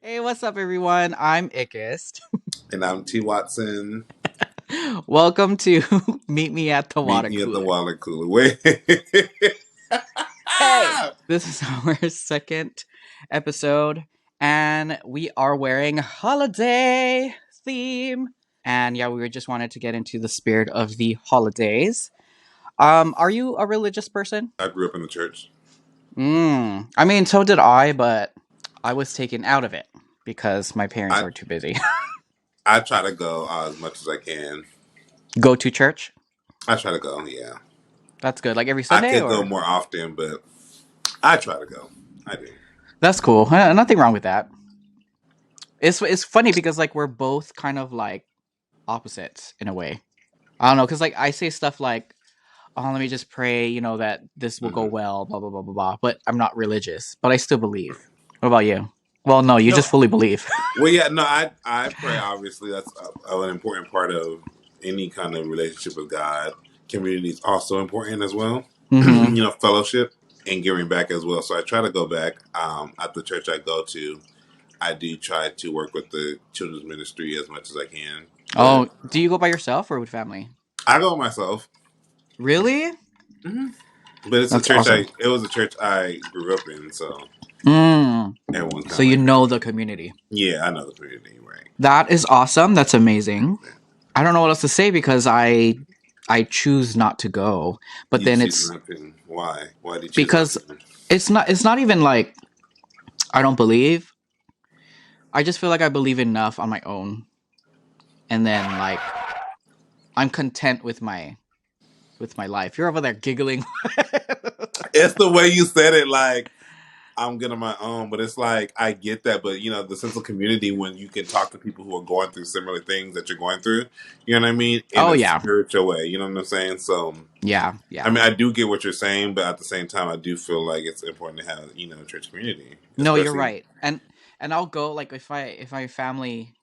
Hey, what's up, everyone? I'm iCKEST. And I'm T. Watson. Welcome to Meet Me at the Meet Water me at the Cooler. water cooler. Wait. Hey! This is our second episode, and we are wearing holiday theme. And yeah, we just wanted to get into the spirit of the holidays. Are you a religious person? I grew up in the church. I mean, so did I, but I was taken out of it because my parents I were too busy. I try to go as much as I can. Go to church? I try to go, yeah. That's good. Like every I Sunday, could go or? more often, but I try to go. I do. That's cool. Nothing wrong with that. It's funny because like we're both kind of like opposites in a way. I don't know because like I say stuff like, "Oh, let me just pray, that this will go Hmm. well." Blah blah blah blah blah. But I'm not religious, but I still believe. What about you? Well, no, you just No, fully believe. well, yeah, no, I pray. Obviously, that's an important part of any kind of relationship with God. Community is also important as well. hmm Fellowship and giving back as well. So I try to go back. At the church I go to, I do try to work with the children's ministry as much as I can. But Oh, do you go by yourself or with family? I go myself. Really? Hmm. But it's a That's church. awesome. It was a church I grew up in, so Mm. everyone's kind So of you like know family. the community. Yeah, I know the community, right? That is awesome. That's amazing. I don't know what else to say because I choose not to go. But You then choose it's not to. Why? Why did you choose not because to? it's not even like I don't believe. I just feel like I believe enough on my own, and then like I'm content with my life. You're over there giggling. It's the way you said it. Like I'm good on my own, but it's like I get that. But the sense of community when you can talk to people who are going through similar things that you're going through. You know what I mean? In Oh a yeah, spiritual way. You know what I'm saying? So. yeah, I yeah. mean, I do get what you're saying, but at the same time, I do feel like it's important to have, a church community, No, you're especially. right. And I'll go like if my family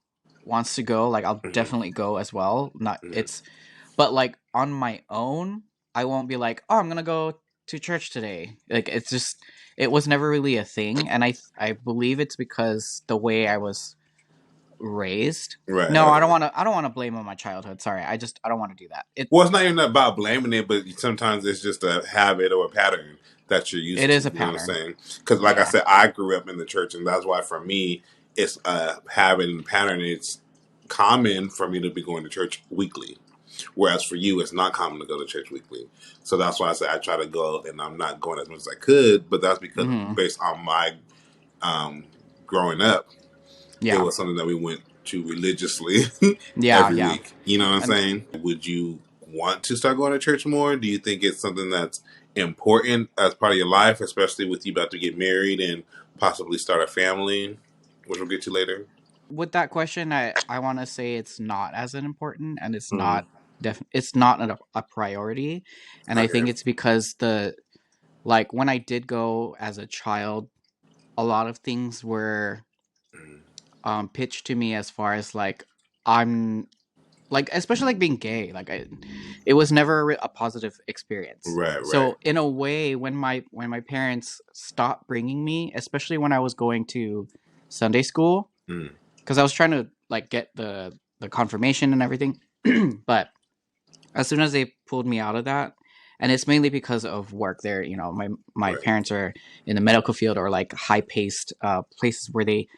wants to go, like I'll Mhm, definitely go as well. Not mhm. it's but like on my own, I won't be like, "Oh, I'm going to go to church today." Like it's just it was never really a thing, and I believe it's because the way I was raised. Right. No, Okay. I don't want to blame on my childhood. Sorry. I don't want to do that. Well, it's not even about blaming it, but sometimes it's just a habit or a pattern that you're It used to. is a You know what I'm pattern. saying? Because, like I Yeah. said, I grew up in the church, and that's why for me, it's a habit and pattern. It's common for me to be going to church weekly. Whereas for you, it's not common to go to church weekly. So that's why I say I try to go, and I'm not going as much as I could. But that's because Mhm. based on my um, growing up, it Yeah. was something that we went to religiously Yeah, every yeah. week. You know what I'm And saying? Would you want to start going to church more? Do you think it's something that's important as part of your life, especially with you about to get married and possibly start a family, which we'll get to later? with that question, I want to say it's not as important, and it's Mm-hmm. not it's not a priority, and I think Okay. it's because the like when I did go as a child, a lot of things were Mm-hmm. pitched to me as far as like I'm like especially like being gay, like it was never a positive experience. Right. Right. So in a way, when my parents stopped bringing me, especially when I was going to Sunday school, Mm-hmm. because I was trying to like get the confirmation and everything. But as soon as they pulled me out of that, and it's mainly because of work there, my Right. parents are in the medical field or like high paced places where they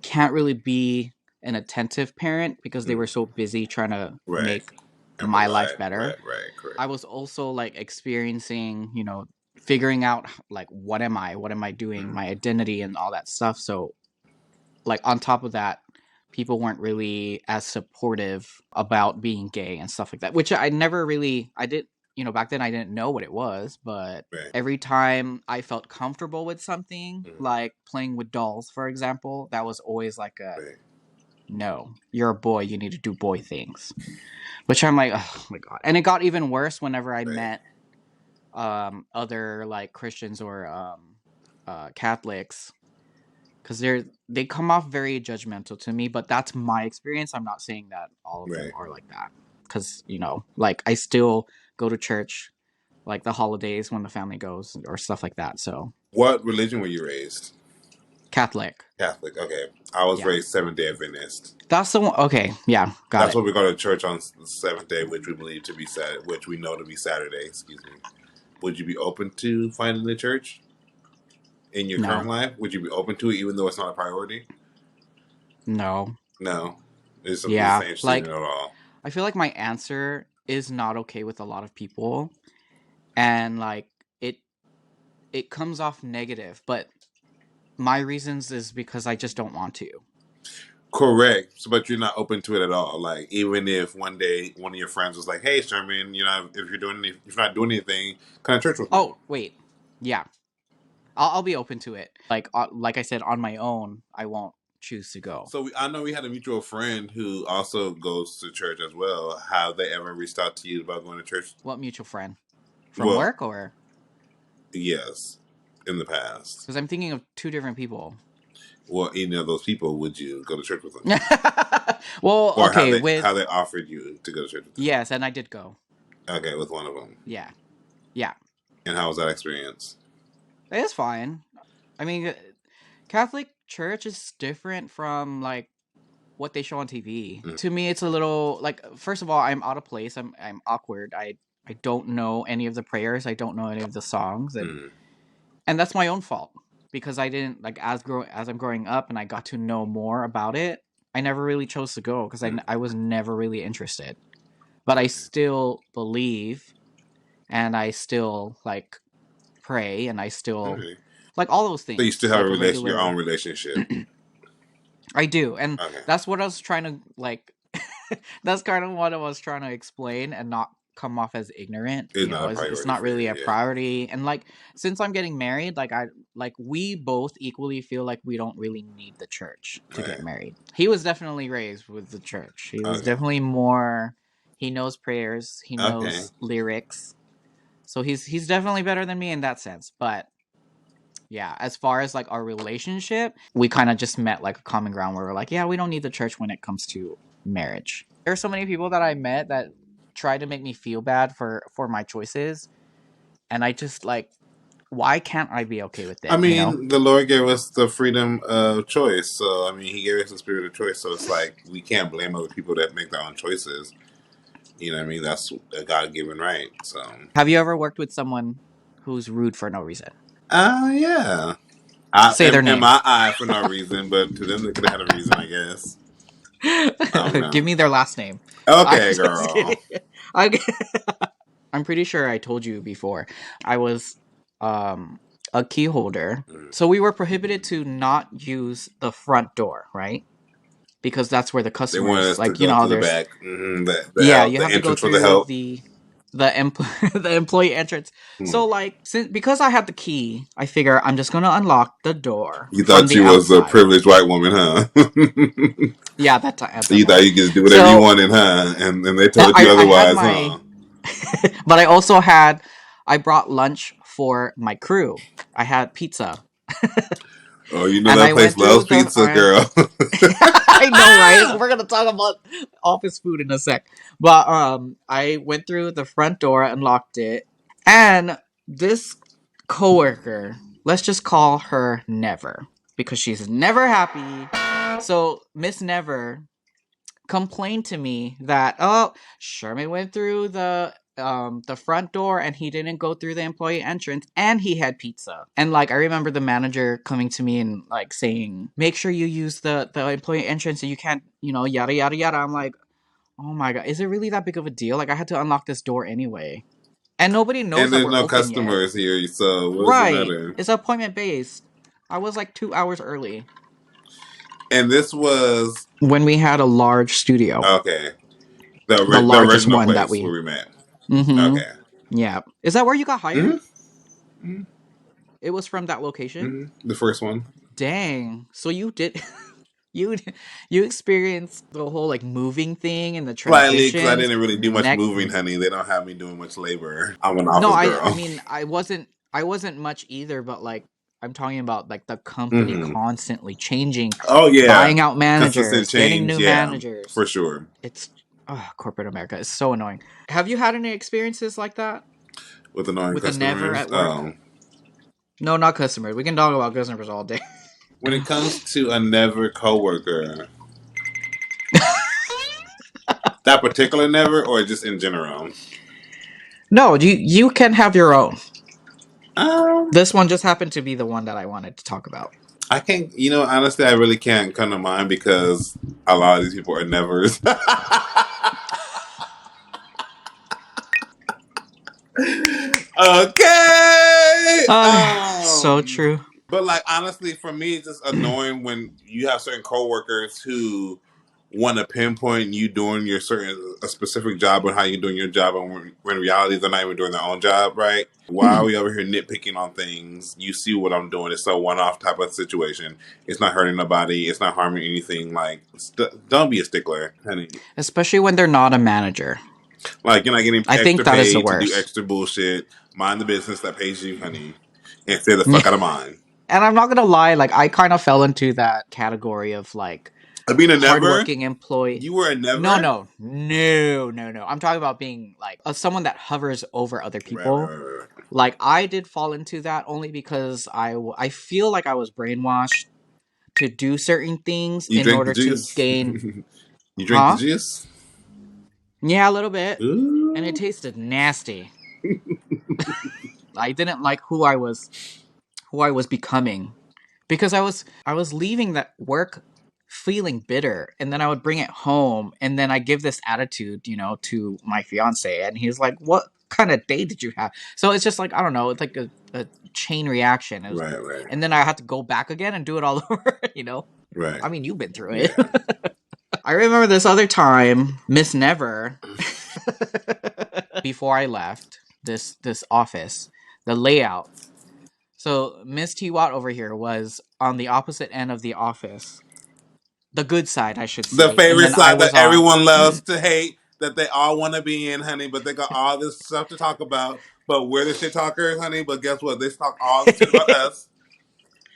can't really be an attentive parent because they were Mm-hmm. so busy trying to Right. make And my life provide. better. Right. Right. Correct. I was also like experiencing, figuring out like what am I doing, Mm-hmm. my identity and all that stuff. So like on top of that, people weren't really as supportive about being gay and stuff like that, which I never really I did, back then I didn't know what it was, but Right. every time I felt comfortable with something, Mm-hmm. like playing with dolls, for example, that was always like a Right. no, you're a boy, you need to do boy things. Which I'm like, oh my god. And it got even worse whenever I Right. met other like Christians or Catholics, because they come off very judgmental to me, but that's my experience. I'm not saying that all of them Right. are like that, because like I still go to church like the holidays when the family goes or stuff like that. So What religion were you raised? Catholic. Catholic. Okay, I was Yeah. raised Seventh Day Adventist. That's the one. Okay. Yeah. Got That's it. what we go to church on the seventh day, which we believe to be which we know to be Saturday. Excuse me. Would you be open to finding the church in your No. current life? Would you be open to it, even though it's not a priority? No. No, it's something that's Yeah. not interested in Like, at all. I feel like my answer is not okay with a lot of people. And like it it comes off negative, but my reasons is because I just don't want to. Correct, so, but you're not open to it at all. Like, even if one day one of your friends was like, "Hey, Sherman, you know, if you're not doing anything, come to church with me." Oh, wait. Yeah. I'll be open to it. Like I said, on my own, I won't choose to go. So I know we had a mutual friend who also goes to church as well. Have they ever reached out to you about going to church? What mutual friend? From Well, work or? yes, in the past. Because I'm thinking of two different people. Well, any of those people, would you go to church with them, Well, or okay, how they offered you to go to church with them? yes, and I did go. Okay, with one of them. Yeah. Yeah. And how was that experience? It's fine. I mean, Catholic church is different from like what they show on TV. Mm. To me, it's a little like, first of all, I'm out of place. I'm awkward. I don't know any of the prayers. I don't know any of the songs, and that's my own fault because I didn't like as I'm growing up and I got to know more about it. I never really chose to go because I was never really interested. But I still believe, and I still like pray, and I still Okay. like all those things. So you still have like your own relationship. I do, and Okay. that's what I was trying to like. That's kind of what I was trying to explain, and not come off as ignorant. It's not a priority. It's not for really you, a priority. And like, since I'm getting married, we both equally feel like we don't really need the church to get married. He was definitely raised with the church. He was definitely more. He knows prayers. He knows lyrics. So he's definitely better than me in that sense. But yeah, as far as like our relationship, we kind of just met like a common ground where we're like, yeah, we don't need the church when it comes to marriage. There are so many people that I met that tried to make me feel bad for my choices, and I just like, why can't I be okay with it? I mean, the Lord gave us the freedom of choice. So I mean, He gave us the spirit of choice. So it's like we can't blame other people that make their own choices. You know what I mean? That's a God given right. So have you ever worked with someone who's rude for no reason? Yeah. Say their In name. my eye, for no reason, but to them, they could have had a reason, I guess. I don't know. Give me their last name. Okay, girl. I'm pretty sure I told you before. I was a key holder. So we were prohibited to not use the front door, right? Because that's where the They wanted customers, us to like, you go know, to the there's back. Mm-hmm. The yeah, help, you the have to go entrance for the through help. the the employee entrance. So like, because I had the key, I figure I'm just gonna unlock the door You from thought the you was a outside. privileged white woman, huh? Yeah, at that You thought moment. you could just do whatever you So wanted, huh? And they told you I had otherwise, my, huh? but I brought lunch for my crew. I had pizza, Oh, you know and that I place went through loves the. pizza, girl. I know, right? We're gonna talk about office food in a sec, but I went through the front door, unlocked it, and this coworker, let's just call her Never, because she's never happy. So Miss Never complained to me that, oh, Sherman went through the front door and he didn't go through the employee entrance and he had pizza. And like, I remember the manager coming to me and like saying, make sure you use the employee entrance, and you can't, yada yada yada. I'm like, oh my god, is it really that big of a deal? Like, I had to unlock this door anyway, and nobody knows And that there's we're no open yet. customers here, so what does it Right, matter? it's appointment based. I was like 2 hours early And this was when we had a large studio, okay. the The largest original one that place we. where we met. Mm-hmm. Okay. Yeah. Is that where you got hired? Mm-hmm. It was from that location? Mm-hmm. The first one. Dang. So you did you you experienced the whole like moving thing and the Slightly, because I transitions. didn't really do much moving, honey. They don't have me doing much labor. I'm an No, office I girl. mean, I wasn't much either, but like, I'm talking about like the company Mm-hmm. constantly changing, Oh yeah, buying out consistent managers, getting change. new Yeah, managers. for sure. It's corporate America is so annoying. Have you had any experiences like that With annoying with a Never customers. at work? No, not customers. We can talk about customers all day. when it comes to a never coworker, that particular never, or just in general? No, you can have your own. Um, This one just happened to be the one that I wanted to talk about. I can't. Honestly, I really can't come to mind because a lot of these people are nevers. Okay. So true. But like honestly, for me, it's just annoying when you have certain coworkers who want to pinpoint you doing a specific job and how you're doing your job, and when in reality they're not even doing their own job, right? Why are we over here nitpicking on things? You see what I'm doing? It's a one-off type of situation. It's not hurting nobody. It's not harming anything. Like, don't be a stickler, honey. Especially when they're not a manager. Like you're not getting I think extra that is the paid to do worst. extra bullshit. Mind the business that pays you, honey, and stay the fuck out of mine. And I'm not gonna lie, like I kind of fell into that category of like Being a never, hardworking employee. you were a No, never. no, no, no, no. I'm talking about being like someone that hovers over other Right, right, people. right, right. Like I did fall into that only because I feel like I was brainwashed to do certain things You in drink the order to juice. gain, You drink the huh? juice. Yeah, a little bit, and it Ooh. tasted nasty. I didn't like who I was becoming because I was leaving that work feeling bitter, and then I would bring it home, and then I give this attitude, to my fiance, and he's like, "What kind of day did you have?" So it's just like I don't know, it's like a chain reaction, Right, right, and then I had to go back again and do it all over. right. I mean, you've been through it. Yeah. I remember this other time, Miss Never, before I left this office, the layout. So Miss T-WAT over here was on the opposite end of the office, the good side, I should The say, and favorite then I side that was on. everyone loves to hate, that they all want to be in, honey, but they got all this stuff to talk about. But we're the shit talkers, honey. But guess what? They talk all the shit about us.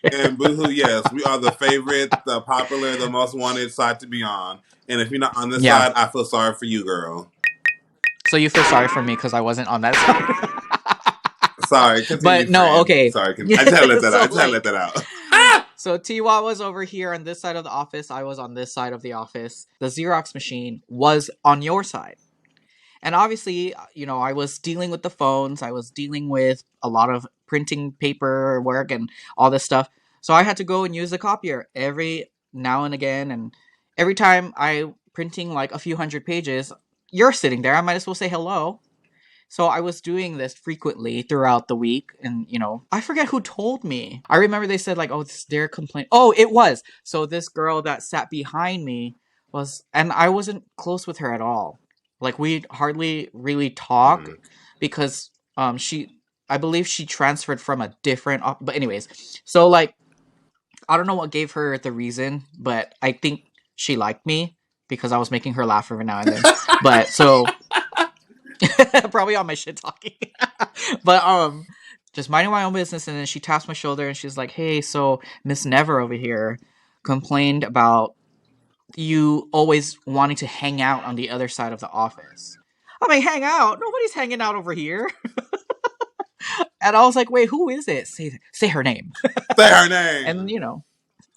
And boohoo, yes, we are the favorite, the popular, the most wanted side to be on. And if you're not on this Yeah. side, I feel sorry for you, girl. So you feel sorry for me because I wasn't on that side. Sorry, continue, But no, friend. okay. Sorry, I Yeah. just had to let that out. I So just had to let like, that out. so T-WAT was over here on this side of the office. I was on this side of the office. The Xerox machine was on your side. And obviously, I was dealing with the phones. I was dealing with a lot of printing paper work and all this stuff. So I had to go and use the copier every now and again. And every time I printing like a few hundred pages, you're sitting there. I might as well say hello. So I was doing this frequently throughout the week, and I forget who told me. I remember they said like, "Oh, this is their complaint." Oh, it was. So this girl that sat behind me and I wasn't close with her at all. Like we hardly really talk Mm. because I believe she transferred from a different. But anyways, so like I don't know what gave her the reason, but I think she liked me because I was making her laugh every now and then. But so probably on my shit talking. But just minding my own business, and then she taps my shoulder and she's like, "Hey, so Miss Never over here complained about you always wanting to hang out on the other side of the office." I mean, hang out? Nobody's hanging out over here. And I was like, "Wait, who is it? Say her name." Say her And name.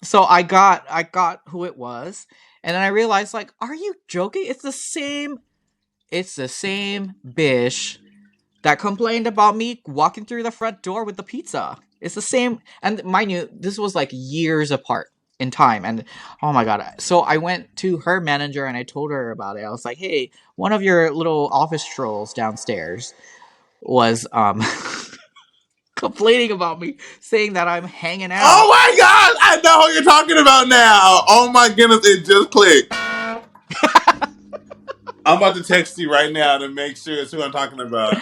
so I got who it was, and then I realized like, are you joking? It's the same bish that complained about me walking through the front door with the pizza. It's the same, and mind you, this was like years apart in time. And oh my god! So I went to her manager and I told her about it. I was like, "Hey, one of your little office trolls downstairs was complaining about me, saying that I'm hanging Oh out." my god, I know who you're talking about now. Oh my goodness, it just clicked. I'm about to text you right now to make sure it's who I'm talking about.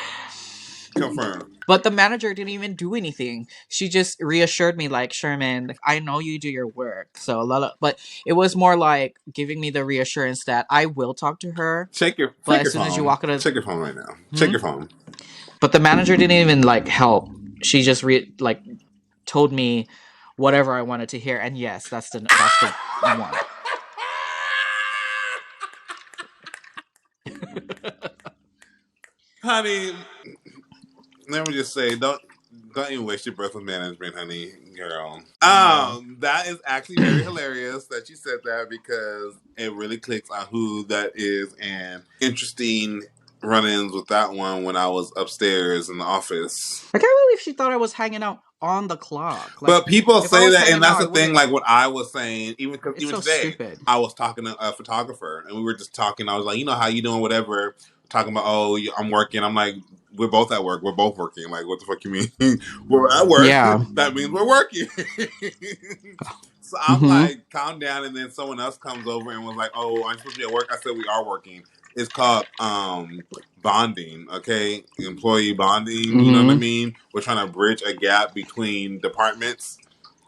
Confirm. But the manager didn't even do anything. She just reassured me, like, "Sherman, I know you do your work." So, but it was more like giving me the reassurance that I will talk to her. Check your But check as your soon as you phone. walk out of, Check your phone right now. Check hmm? your phone. But the manager didn't even like help. She just like told me whatever I wanted to hear. And yes, that's the one. Honey, let me just say, Don't even waste your breath with management, honey, girl. No. That is actually very hilarious that you said that because it really clicks on who that is and interesting run-ins with that one when I was upstairs in the office. I can't believe she thought I was hanging out on the clock. Like, But people if I say was that, and hanging that's out, the I thing. wouldn't. Like what I was saying, It's even so today, stupid. I was talking to a photographer, and we were just talking. I was like, you know how you doing, whatever. Talking about, oh, I'm working. I'm like, we're both at work. We're both working. Like, what the fuck you mean? We're at work. Yeah. That means we're working. So I'm Mm-hmm. like, calm down, and then someone else comes over and was like, oh, I'm supposed to be at work. I said we are working. It's called bonding, okay? Employee bonding, you know what I Mm-hmm. mean? We're trying to bridge a gap between departments,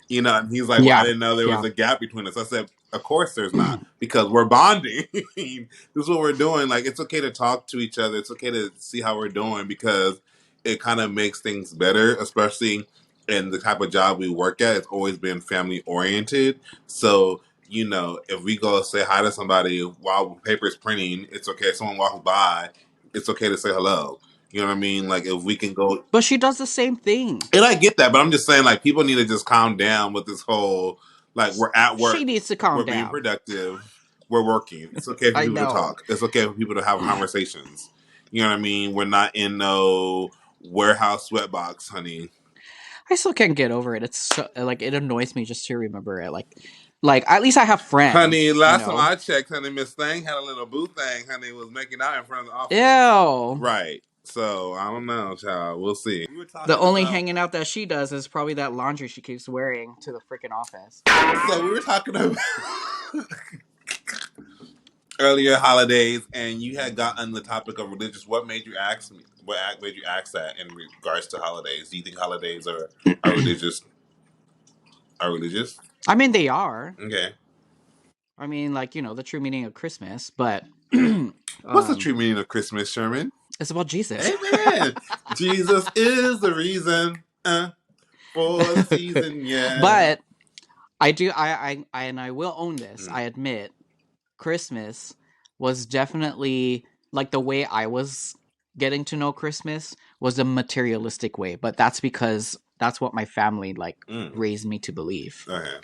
you know, and he's like, well, I Yeah. didn't know there was Yeah. a gap between us. I said, of course there's not, because we're bonding. This is what we're doing. Like, it's okay to talk to each other. It's okay to see how we're doing because it kind of makes things better, especially in the type of job we work at. It's always been family oriented. So, you know, if we go say hi to somebody while paper's printing, it's okay. If someone walks by, it's okay to say hello. You know what I mean? Like, if we can go, But she does the same thing. and I get that, but I'm just saying, like, people need to just calm down with this whole, like, we're at She work, needs to calm we're being down. productive, we're working. It's okay for I people to know. talk. It's okay for people to have conversations. You know what I mean? We're not in no warehouse sweatbox, honey. I still can't get over it. It's so, like it annoys me just to remember it. Like at least I have Honey, friends, you last time know. I checked, honey, Miss Thing had a little boo thing, honey, was making out in front of the office. Ew. Right. So, I don't know, child. We'll see. We were The talking only about hanging out that she does is probably that laundry she keeps wearing to the freaking office. so we were talking about earlier holidays, and you had gotten the topic of religious. What made you ask me? Made you ask that in regards to holidays? Do you think holidays are religious? Are religious? I mean, they are. Okay. I mean, like you know, the true meaning of Christmas, but What's the true meaning of Christmas, Sherman? it's about Jesus. Amen. Jesus is the reason for the season. Yeah. But I do. And I will own this. I Mm. admit, Christmas was definitely like the way I was getting to know Christmas was a materialistic way, but that's because that's what my family like Mm. raised me to believe. Okay.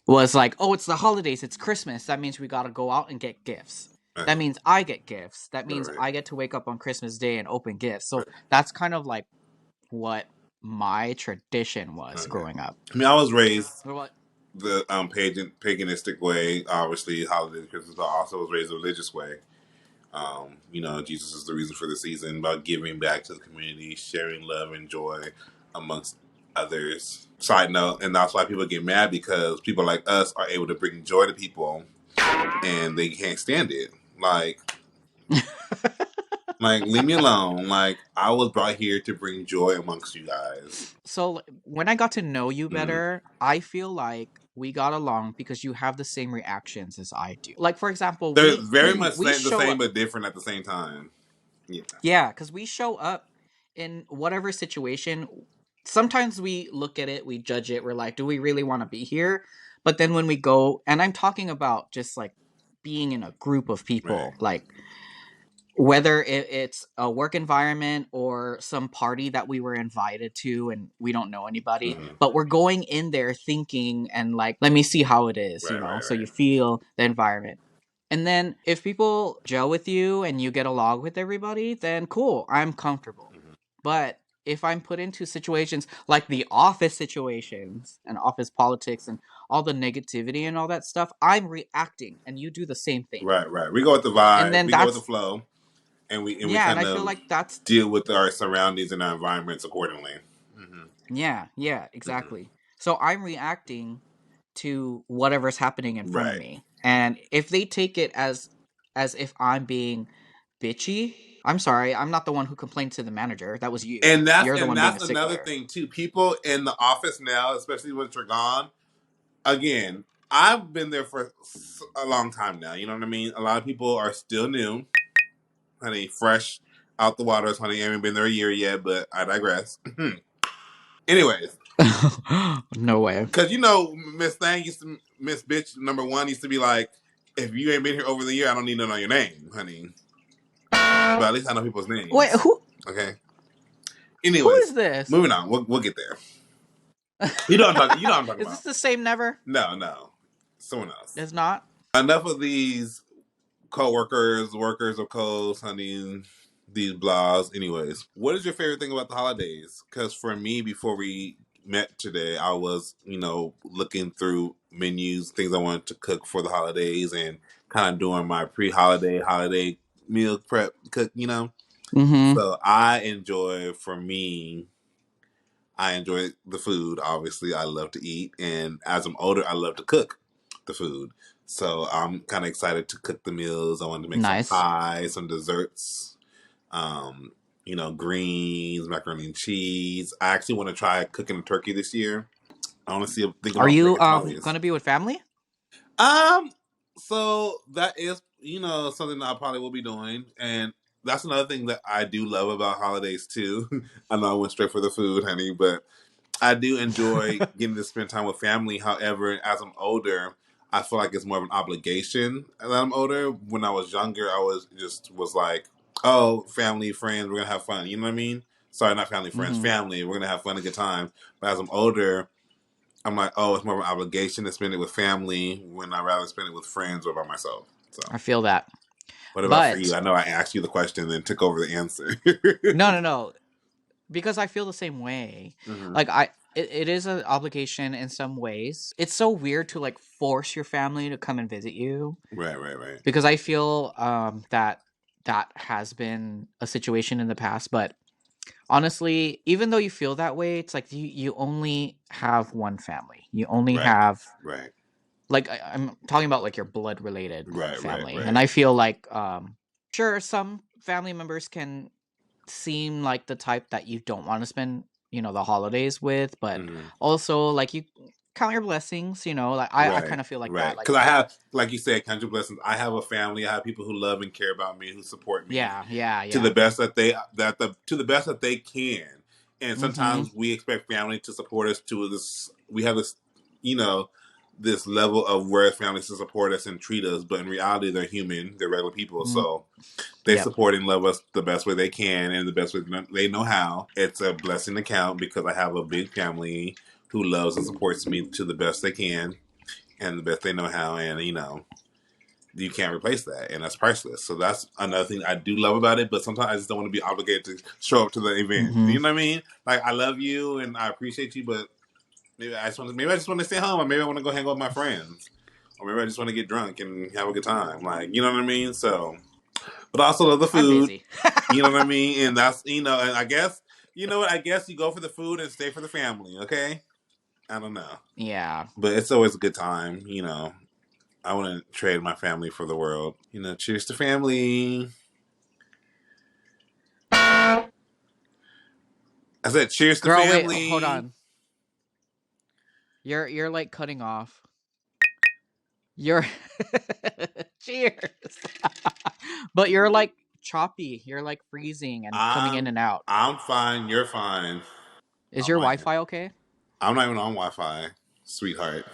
Was like, oh, it's the holidays, it's Christmas. That means we got to go out and get gifts. That Okay. means I get gifts. That means Right. I get to wake up on Christmas Day and open gifts. So Right. that's kind of like what my tradition was Okay. growing up. I mean, I was raised What about the paganistic way, obviously holidays, Christmas, but I also was raised a religious way. You know, Jesus is the reason for the season, about giving back to the community, sharing love and joy amongst others. Side note, and that's why people get mad because people like us are able to bring joy to people and they can't stand it. Like leave me alone. Like I was brought here to bring joy amongst you guys. So when I got to know you Mm. better, I feel like we got along because you have the same reactions as I do. Like for example, They're we very much we the show same up, but different at the same time. Yeah. yeah, because we show up in whatever situation. Sometimes we look at it, we judge it, we're like, do we really want to be here? But then when we go, and I'm talking about just like being in a group of Right. people, like whether it's a work environment or some party that we were invited to and we don't know anybody, Mm-hmm. but we're going in there thinking and like, let me see how it is, you Right, know, right, so you right. feel the environment. And then if people gel with you and you get along with everybody, then cool, I'm comfortable. Mm-hmm. But if I'm put into situations like the office situations and office politics and all the negativity and all that stuff, I'm reacting and you do the same thing. Right, right. We go with the And vibe. then We go with the that's, flow, and we yeah, and kind I feel of like that's, deal with our surroundings and our environments accordingly. Mm-hmm. yeah, Mm-hmm. exactly. So I'm reacting to whatever's happening in front of Right. me. And if they take it as if I'm being bitchy, I'm sorry, I'm not the one who complained to the manager. That was you. And that's You're the and one being a that's another stickler. thing too. People in the office now, especially once you're gone. Again, I've been there for a long time now. You know what I mean. A lot of people are still new, honey, fresh out the waters, honey. I haven't been there a year yet, but I digress. Anyways, No way. because you know, Miss Thing used to, Miss Bitch number one used to be like, if you ain't been here over the year, I don't need to know your name, honey. But at least I know people's Wait, names. who? Okay. Who is Anyways, this? moving on. We'll get there. You know what I'm talking. You know what I'm talking Is this about. the same Never? No, someone else. It's not. Enough of these co-workers, workers of codes, honey, these blogs. Anyways, what is your favorite thing about the holidays? Because for me, before we met today, I was, looking through menus, things I wanted to cook for the holidays, and kind of doing my pre-holiday, holiday meal prep cook. Mm-hmm. So for me, I enjoy the food. Obviously, I love to eat, and as I'm older, I love to cook the food. So I'm kind of excited to cook the meals. I wanted to make some Nice. pies, some desserts, greens, macaroni and cheese. I actually want to try cooking a turkey this year. I want to think Are about you making tamales. gonna be with family? Um, so that is, something that I probably will be doing, and that's another thing that I do love about holidays too. I know I went straight for the food, honey, but I do enjoy getting to spend time with family. However, as I'm older, I feel like it's more of an obligation. As I'm older, when I was younger, I was like, oh, family, friends, we're gonna have fun. You know what I mean? Sorry, not family, friends, Mm-hmm. family. We're gonna have fun, a good time. But as I'm older, I'm like, oh, it's more of an obligation to spend it with family when I'd rather spend it with friends or by myself. So, I feel that. what about for you? But I know I asked you the question and then took over the answer. no, no, no. Because I feel the same way. Hmm. Like it is an obligation in some ways. It's so weird to like force your family to come and visit you Right. because I feel that has been a situation in the past, but honestly, even though you feel that way, it's like you only have one family. You only Right. have Right. like I'm talking about like your blood related Right. family. And Right. I feel like sure some family members can seem like the type that you don't want to spend, the holidays with, but Hmm. also like you count your blessings, like I Right, kind of feel like right. that. Like Because I have, like you said, country blessings. I have a family. I have people who love and care about me, who support me yeah, yeah, to yeah. the best to the best that they can. And Mm-hmm. sometimes we expect family to support us to this. We have this, you know, this level of where families to support us and treat us, but in reality, they're human. They're regular people, Mm, so they yep. support and love us the best way they can and the best way they know how. It's a blessing to count because I have a big family who loves and supports me to the best they can and the best they know how, and you can't replace that, and that's priceless. So that's another thing I do love about it. But sometimes I just don't want to be obligated to show up to the event. Mm-hmm. You know what I mean? Like I love you and I appreciate you, but maybe I just want to stay home, or maybe I want to go hang out with my friends, or maybe I just want to get drunk and have a good time. Like you know what I mean? So, but I also love the I'm food. busy. You know what I mean? And that's and I guess you know what? I guess you go for the food and stay for the family. Okay? I don't know, Yeah. but it's always a good time. I wouldn't trade my family for the world. Cheers to family. I said cheers to Girl, wait, hold family. on. You're like cutting off. You're cheers. But you're like choppy. You're like freezing and coming in I'm and out. I'm fine. You're fine. Is On your my end. Wi-Fi okay? I'm not even on Wi-Fi, sweetheart.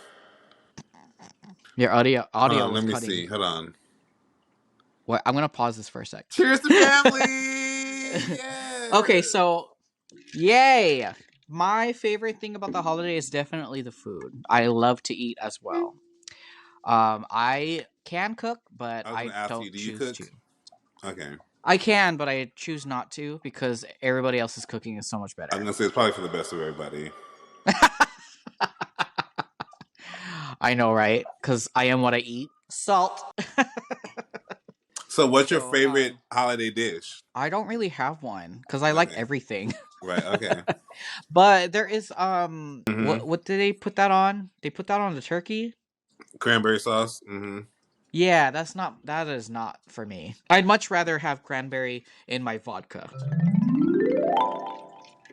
Your audio Hold audio on. was Let me cutting. see. Hold on. What? I'm gonna pause this for a sec. Cheers to family. Okay, Yeah. so yay! My favorite thing about the holiday is definitely the food. I love to eat as well. I can cook, but I was I gonna ask you. don't Do you choose to. cook? Okay. I can, but I choose not to because everybody else's cooking is so much I'm better. gonna say it's probably for the best of everybody. I know, right? Because I am what I eat. Salt. So, what's your So, favorite holiday dish? I don't really have one because I like Okay. everything. Right. Okay. But there is Hmm. what did they put that on? They put that on the turkey? Cranberry sauce. Hmm. Yeah, that is not for me. I'd much rather have cranberry in my vodka.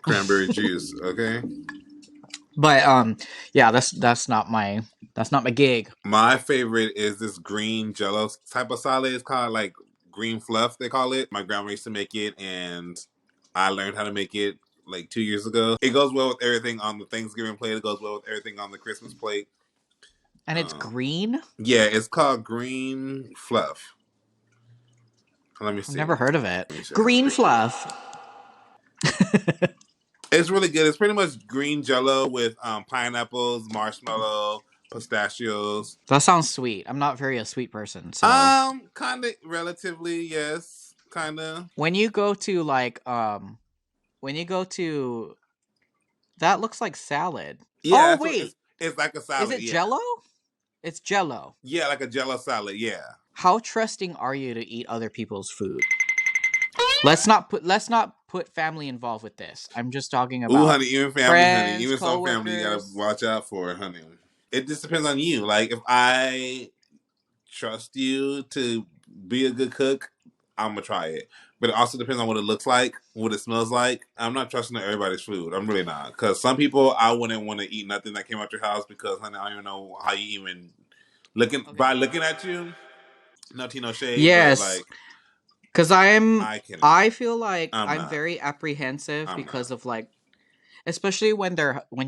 Cranberry juice. Okay. But yeah, that's not my gig. My favorite is this green jello type of salad. It's called like green fluff, they call it. My grandma used to make it, and I learned how to make it like 2 years ago. It goes well with everything on the Thanksgiving plate. It goes well with everything on the Christmas plate. And it's Um, green? yeah, it's called green fluff. Let me I've see. never heard of it. Let me show you a Green picture. fluff. It's really good. It's pretty much green Jello with pineapples, marshmallow, pistachios. That sounds sweet. I'm not very a sweet person, so Kind of relatively, yes, kind of. when you go to when you go to that looks like salad. Yeah, Oh that's what wait, it's like a is salad. it Yeah, Jello? It's Jello. yeah, like a Jello salad. Yeah. How trusting are you to eat other people's food? Let's not put family involved with this. I'm just talking Ooh, about honey, even family, honey, friends, even some family, you gotta coworkers. watch out for, honey. It just depends on you. Like, if I trust you to be a good cook, I'm gonna try it. But it also depends on what it looks like, what it smells like. I'm not trusting everybody's food. I'm really not. Because some people, I wouldn't want to eat nothing that came out your house because, honey, I don't even know how you even Okay. by looking at you. No tea, no shade, but Yes, like, cuz I couldn't. I feel like I'm I'm not. very apprehensive I'm because not. of like especially when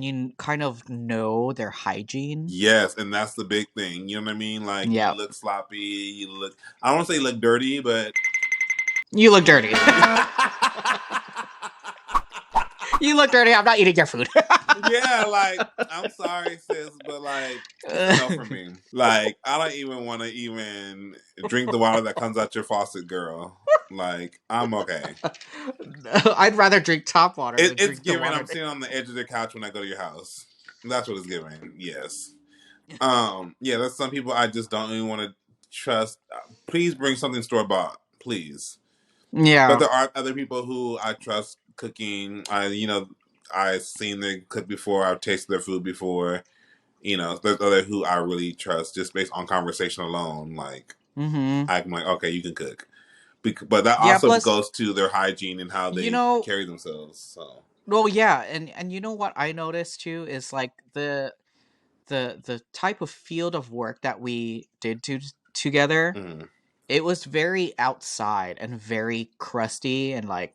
you kind of know their hygiene. Yes, and that's the big thing. You know what I mean? Like, you Yeah. look sloppy. You look. I don't want to say you look dirty, but You look dirty. You look dirty. I'm not eating your food. yeah, like, I'm sorry, sis, but like, it's a no for me. Like, I don't even want to even drink the water that comes out your faucet, girl. Like, I'm okay. I'd rather drink tap water than It's drink the giving. water. I'm sitting on the edge of the couch when I go to your house. That's what it's giving. Yes. Yeah, there's some people I just don't even want to trust. Please bring something store bought, please. But Yeah. there are other people who I trust cooking. I've seen them cook before. I've tasted their food before. There's other who I really trust just based on conversation alone. Like, Mm-hmm. I'm like, okay, you can cook. But that Yeah. also Plus, goes to their hygiene and how you they know, carry themselves. So, well, yeah, and you know what I noticed too is like the type of field of work that we did together. mm. It was very outside and very crusty and like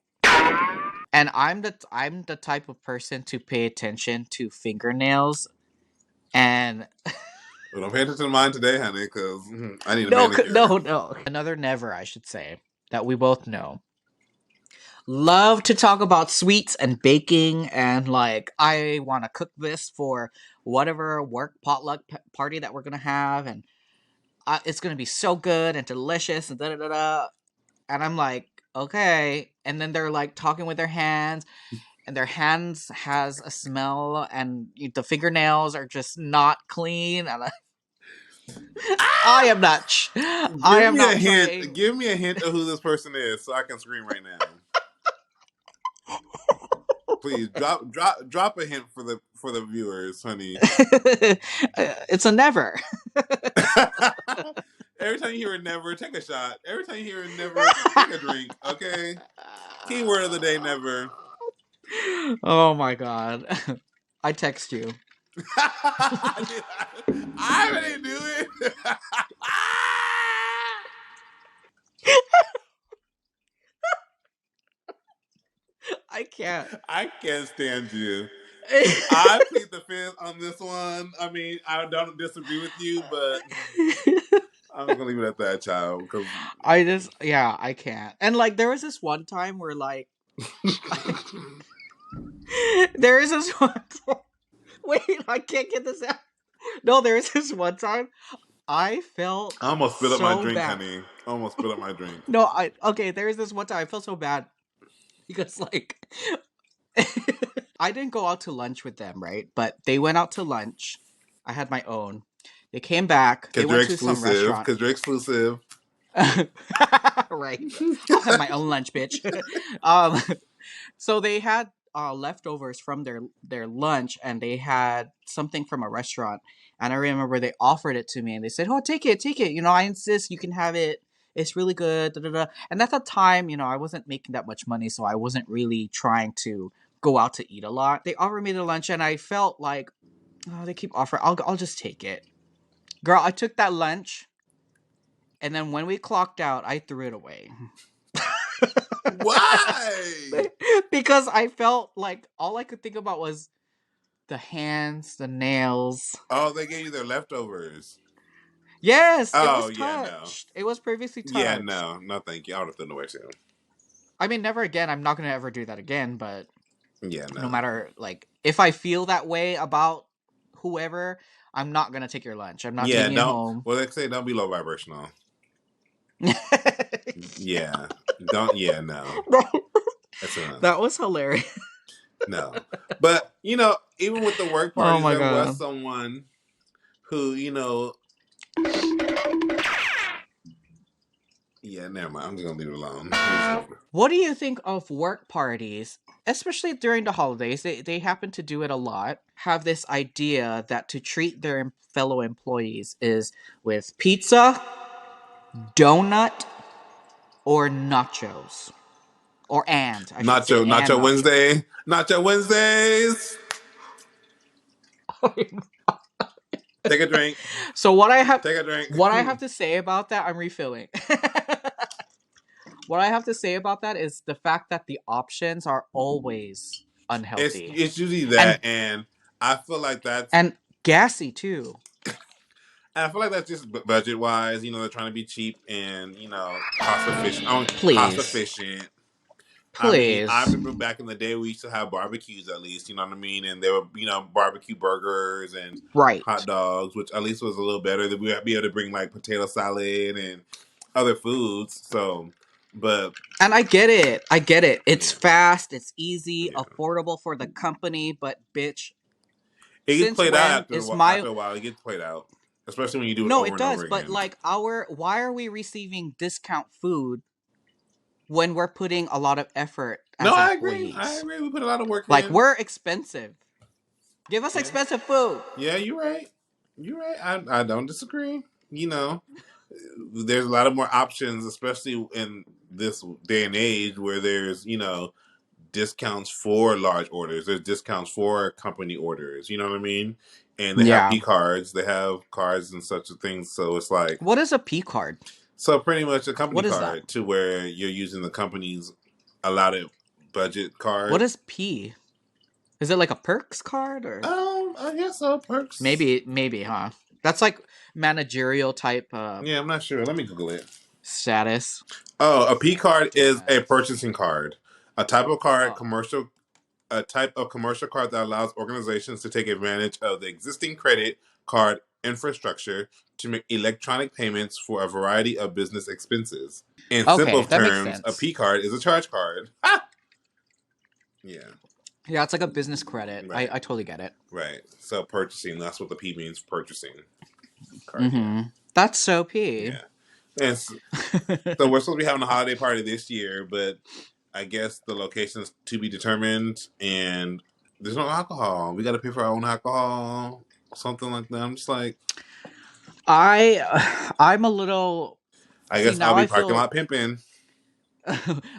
and I'm the type of person to pay attention to fingernails and But don't pay attention to mine today, honey, because I need a manicure. no another never I should say that we both know love to talk about sweets and baking and like I want to cook this for whatever work potluck party that we're gonna have and it's gonna be so good and delicious and da da da da and I'm like okay and then they're like talking with their hands and their hands has a smell and the fingernails are just not clean and I am not I Give am me a not hint. trying. Give me a hint of who this person is, so I can scream right now. Please drop a hint for the viewers, honey. It's a never. Every time you hear a never, take a shot. Every time you hear a never, take a drink. Okay. Keyword of the day: never. Oh my god. I text you. I already do it. I can't. I can't stand you. I plead the fifth on this one. I mean, I don't disagree with you, but I'm gonna leave it at that, child. Because I just yeah, I can't. And like there was this one time where like there is this one time, wait, I can't get this out. No, there is this one time I felt I almost spit up my so drink, bad. honey. I almost spit up my drink. No, I okay, there is this one time I felt so bad because like I didn't go out to lunch with them, right? But they went out to lunch. I had my own. They came back. They Because you're went to some exclusive. restaurant. Because you're exclusive. Right. I'll have my own lunch, bitch. um so they had leftovers from their lunch and they had something from a restaurant and I remember they offered it to me and they said, oh, take it, I insist, you can have it, it's really good, da, da, da. And at the time, I wasn't making that much money, so I wasn't really trying to go out to eat a lot. They offered me the lunch and I felt like, oh, they keep offering, I'll just take it. Girl, I took that lunch and then when we clocked out I threw it away. Why? Because I felt like all I could think about was the hands, the nails. Oh, they gave you their leftovers. Yes, it Oh, was yeah, no. touched. It was previously Yeah, touched. no. No, thank you. I would have thrown it away too. I mean, never again. I'm not gonna ever do that again. But Yeah, No no. matter like if I feel that way about whoever, I'm not gonna take your lunch. I'm not Yeah, taking it don't. home. Well, they say don't be low vibrational. Yeah, don't. Yeah, no. That's enough. That was hilarious. No, but even with the work Oh parties, my there was god. someone who, yeah, never mind. I'm just gonna leave it alone. What do you think of work parties, especially during the holidays? They happen to do it a lot. Have this idea that to treat their fellow employees is with pizza, donut, or nachos. Or I should say, and Nacho nachos. Wednesday, Nacho Wednesdays. Take a drink. So Take a drink. what I have to say about that, I'm refilling. What I have to say about that is the fact that the options are always unhealthy It's usually and that, and I feel like that's and gassy too. I feel like that's just budget wise. They're trying to be cheap and cost efficient. Cost Please. efficient. I mean, I Please. remember back in the day we used to have barbecues at least. You know what I mean? And there were barbecue burgers and hot Right. dogs, which at least was a little better. That we would be able to bring like potato salad and other foods. So, but And I get it. I get it. It's yeah, fast, it's easy, yeah, affordable for the company, but bitch, it gets since played out when after is my after a while. It gets played out, especially when you do it No, over it and over does, but again. like our why are we receiving discount food when we're putting a lot of effort No, as I agree. I employees? agree. We put a lot of work Like in. we're expensive. Give us Yeah. expensive food. Yeah, you're right. You're right. I don't disagree. You know, there's a lot of more options, especially in this day and age where there's, discounts for large orders. There's discounts for company orders. You know what I mean? And they have Yeah. P cards. They have cards and such things. So it's like, What is a P card? so pretty much a company What is that? card to where you're using the company's allotted budget What card. is P? Is it like a perks card or I guess so. Perks. maybe, huh? That's like managerial type Yeah, I'm not sure. Let me Google it. status. Oh, a P card is a Status. purchasing card, a type of card, Oh. a type of commercial card that allows organizations to take advantage of the existing credit card infrastructure to make electronic payments for a variety of business expenses. In simple Okay, that makes terms, a sense. P card is a charge card. Ah! Yeah, Yeah, it's like a business credit. right, I totally get it. right. So purchasing, that's what the P means, purchasing card. Yeah, Mm-hmm. That's so P. yeah. And so we're supposed to be having a holiday party this year, but I guess the location is to be determined, and there's no alcohol. We got to pay for our own alcohol, something like that. I'm just like, I'm a little I see guess I'll now be I parking feel lot pimping.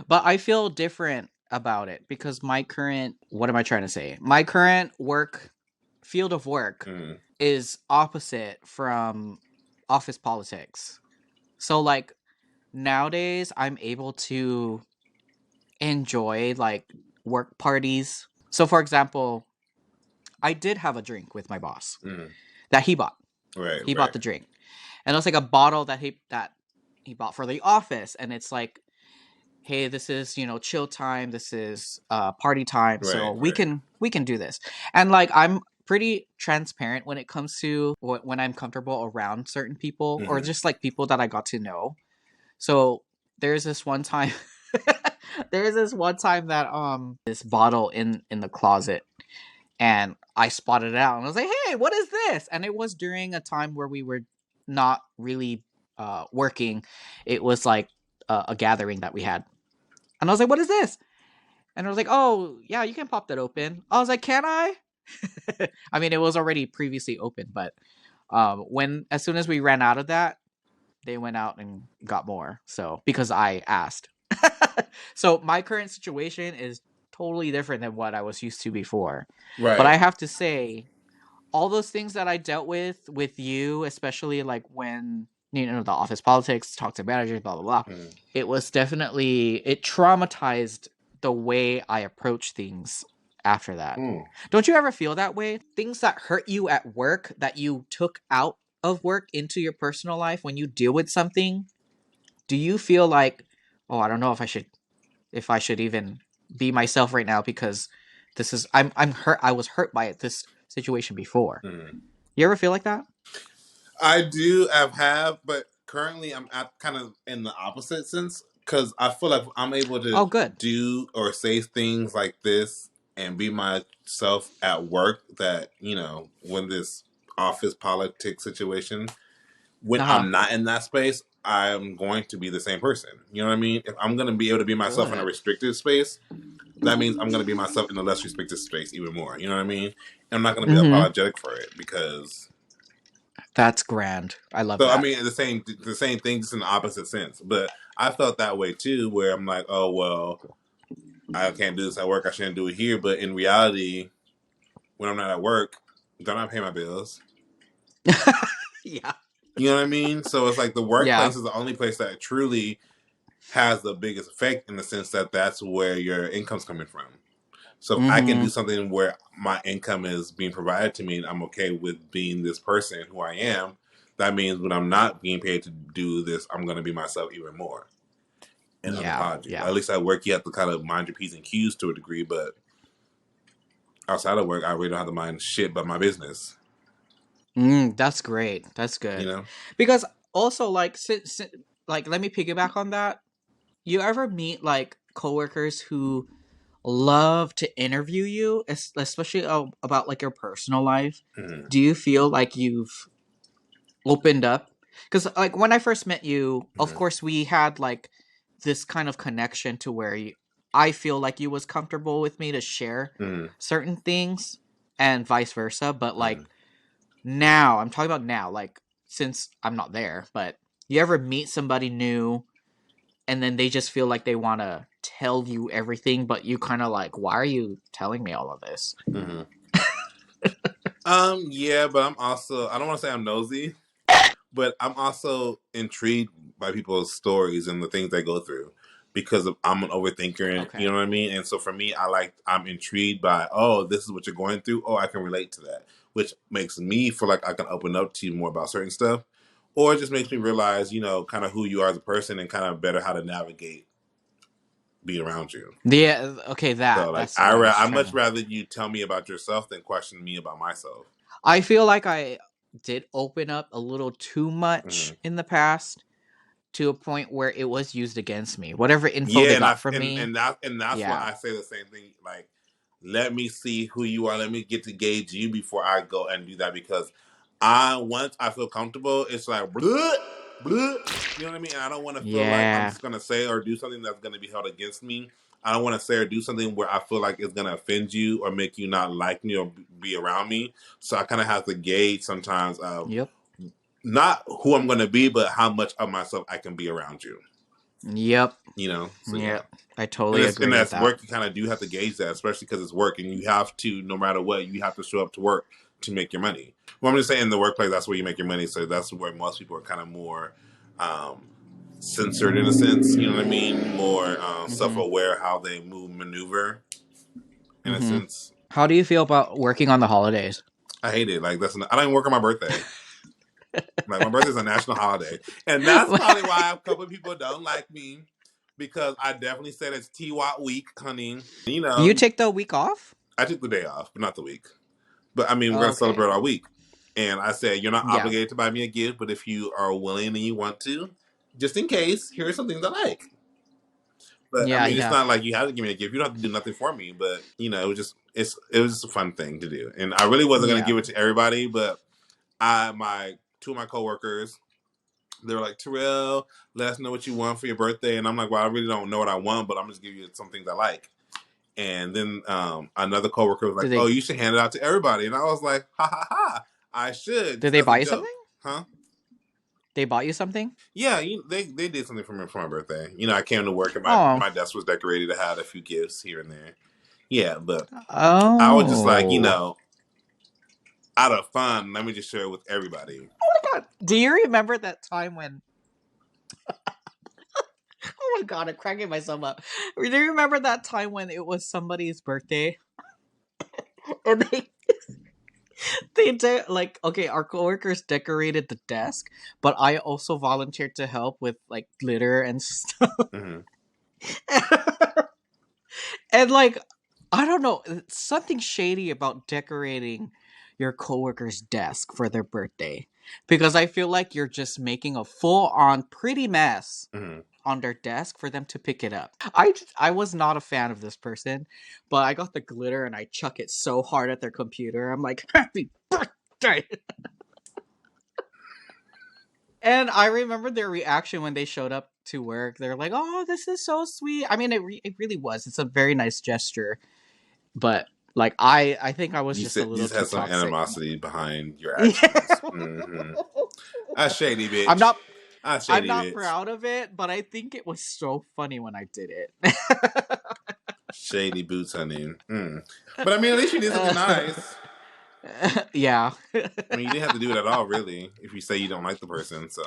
but I feel different about it because my current what am I trying to say? My current work field of work Mm. is opposite from office politics. So like nowadays I'm able to enjoy like work parties. So for example, I did have a drink with my boss Mm. that he bought. Right, He bought right. the drink. And it was like a bottle that he bought for the office and it's like hey, this is chill time, this is party time, so Right, we can do this. And like I'm pretty transparent when it comes to when I'm comfortable around certain people or Mm-hmm. just like people that I got to know. So there's this one time there's this one time that this bottle in the closet and I spotted it out and I was like, hey, what is this? And it was during a time where we were not really working. It was like a gathering that we had. And I was like, what is this? And I was like, oh, yeah, you can pop that open. I was like, can I? I mean, it was already previously open, but as soon as we ran out of that, they went out and got more. So, because I asked. So, my current situation is totally different than what I was used to before. But I Right. have to say, all those things that I dealt with you, especially like when the office politics, talk to managers, blah blah blah. Mm. It traumatized the way I approach things after that. Mm. Don't you ever feel that way? Things that hurt you at work that you took out of work into your personal life when you deal with something, do you feel like, oh, I don't know if I should even be myself right now because this is I'm hurt. I was hurt by it. This situation before. Mhm. You ever feel like that? I do have, but currently I'm at kind of in the opposite sense because I feel like I'm able to Oh, good. do or say things like this and be myself at work. That when this office politics situation, when Uh huh. I'm not in that space, I'm going to be the same person. You know what I mean? If I'm going to be able to be myself in a Good. restricted space, that means I'm going to be myself in a less restricted space even more. You know what I mean? And I'm not going to be Mm-hmm. apologetic for it because. That's grand. I love So I that. mean, the same thing, just in the opposite sense. But I felt that way too, where I'm like, oh well, I can't do this at work. I shouldn't do it here. But in reality, when I'm not at work, they're not paying my bills. Yeah. You know what I mean? So it's like the Yeah. workplace is the only place that truly has the biggest effect in the sense that that's where your income's coming from. So if I can Mm-hmm. do something where my income is being provided to me and I'm okay with being this person who I am, that means when I'm not being paid to do this, I'm going to be myself even more and Yeah. unapologetic. Yeah. At least at work, you have to kind of mind your P's and Q's to a degree, but outside of work, I really don't have to mind shit but my business, That's great. That's you good. know? Because also, like, like, let me piggyback on that. You ever meet like coworkers who love to interview you, especially about like your personal life? Mm-hmm. Do you feel like you've opened up? Because like when I first met you, of Mm-hmm. course we had like this kind of connection to where I feel like you was comfortable with me to share Mm-hmm. certain things, and vice versa. But Mm-hmm. like now, I'm talking about now, like since I'm not there. But you ever meet somebody new and then they just feel like they want to tell you everything, but you kind of like, why are you telling me all of this? Mm-hmm. Yeah, but I don't want to say I'm nosy, but I'm also intrigued by people's stories and the things they go through because I'm an overthinker, and you Okay. know what I mean. And so for me, I'm intrigued by, oh, this is what you're going through. Oh, I can relate to that, which makes me feel like I can open up to you more about certain stuff, or it just makes me realize, kind of who you are as a person and kind of better how to navigate being around you. Yeah. Okay. So like That's what I was I trying much to. rather you tell me about yourself than question me about myself. I feel like I did open up a little too much Mm-hmm. in the past to a point where it was used against me. Whatever info Yeah, they and I got from me. and that's why Yeah. I say the same thing. Like, let me see who you are. Let me get to gauge you before I go and do that because once I feel comfortable, it's like bleh, bleh, you know what I mean. And I don't want to feel like I'm Yeah. just gonna say or do something that's gonna be held against me. I don't want to say or do something where I feel like it's gonna offend you or make you not like me or be around me. So I kind of have to gauge sometimes of Yep. not who I'm gonna be, but how much of myself I can be around you. Yep. So yeah. Yep. I And totally it's and agree with that's that. work. You kind of do have to gauge that, especially because it's work, and you have to, no matter what, you have to show up to work to make your money. Well, I'm just saying, in the workplace, that's where you make your money. So that's where most people are kind of more um, censored in a sense. You know what I mean? More Mm-hmm. self-aware how they maneuver in a Mm-hmm. sense. How do you feel about working on the holidays? I hate it. Like I don't even work on my birthday. Like my birthday is a national holiday, and that's probably why a couple of people don't like me because I definitely said it's T-WAT week, honey. Do you take the week off? I took the day off, but not the week. But I mean, we're gonna Okay. celebrate all week. And I said, you're not Yeah. obligated to buy me a gift, but if you are willing and you want to, just in case, here are some things I like. But I Yeah. mean, it's Yeah. not like you have to give me a gift. You don't have to do nothing for me. But it was just a fun thing to do. And I really wasn't gonna Yeah. give it to everybody, but my two of my coworkers, they were like, Terrell, let us know what you want for your birthday. And I'm like, well, I really don't know what I want, but I'm just giving you some things I like. And then another coworker was like, Did "Oh, they you should hand it out to everybody." And I was like, "Ha ha ha! I should did just they as a buy you joke, something? huh?" They bought you something? Yeah, they did something for me for my birthday. I came to work and my Oh. my desk was decorated. I had a few gifts here and there. Yeah, but I was just like, Oh. out of fun, let me just share it with everybody. Oh my god. Do you remember that time when oh my god, I'm cracking myself up. Do you remember that time when it was somebody's birthday? And they did like okay, our coworkers decorated the desk, but I also volunteered to help with like glitter and stuff. Hmm. And like I don't know. It's something shady about decorating your coworker's desk for their birthday. Because I feel like you're just making a full on pretty mess Mm-hmm. on their desk for them to pick it up. I was not a fan of this person, but I got the glitter and I chuck it so hard at their computer. I'm like, happy birthday. And I remember their reaction when they showed up to work. They're like, "Oh, this is so sweet." I mean, it really was. It's a very nice gesture, but like I think I was You just a said you little just too had some toxic. animosity behind your Yeah. actions. Mm-hmm. A shady I'm bitch. not A I'm shady not bitch. proud of it, but I think it was so funny when I did it. Shady boots, honey. Mm. But I mean, at least you did something nice. Yeah. I mean, you didn't have to do it at all, really. If you say you don't like the person, so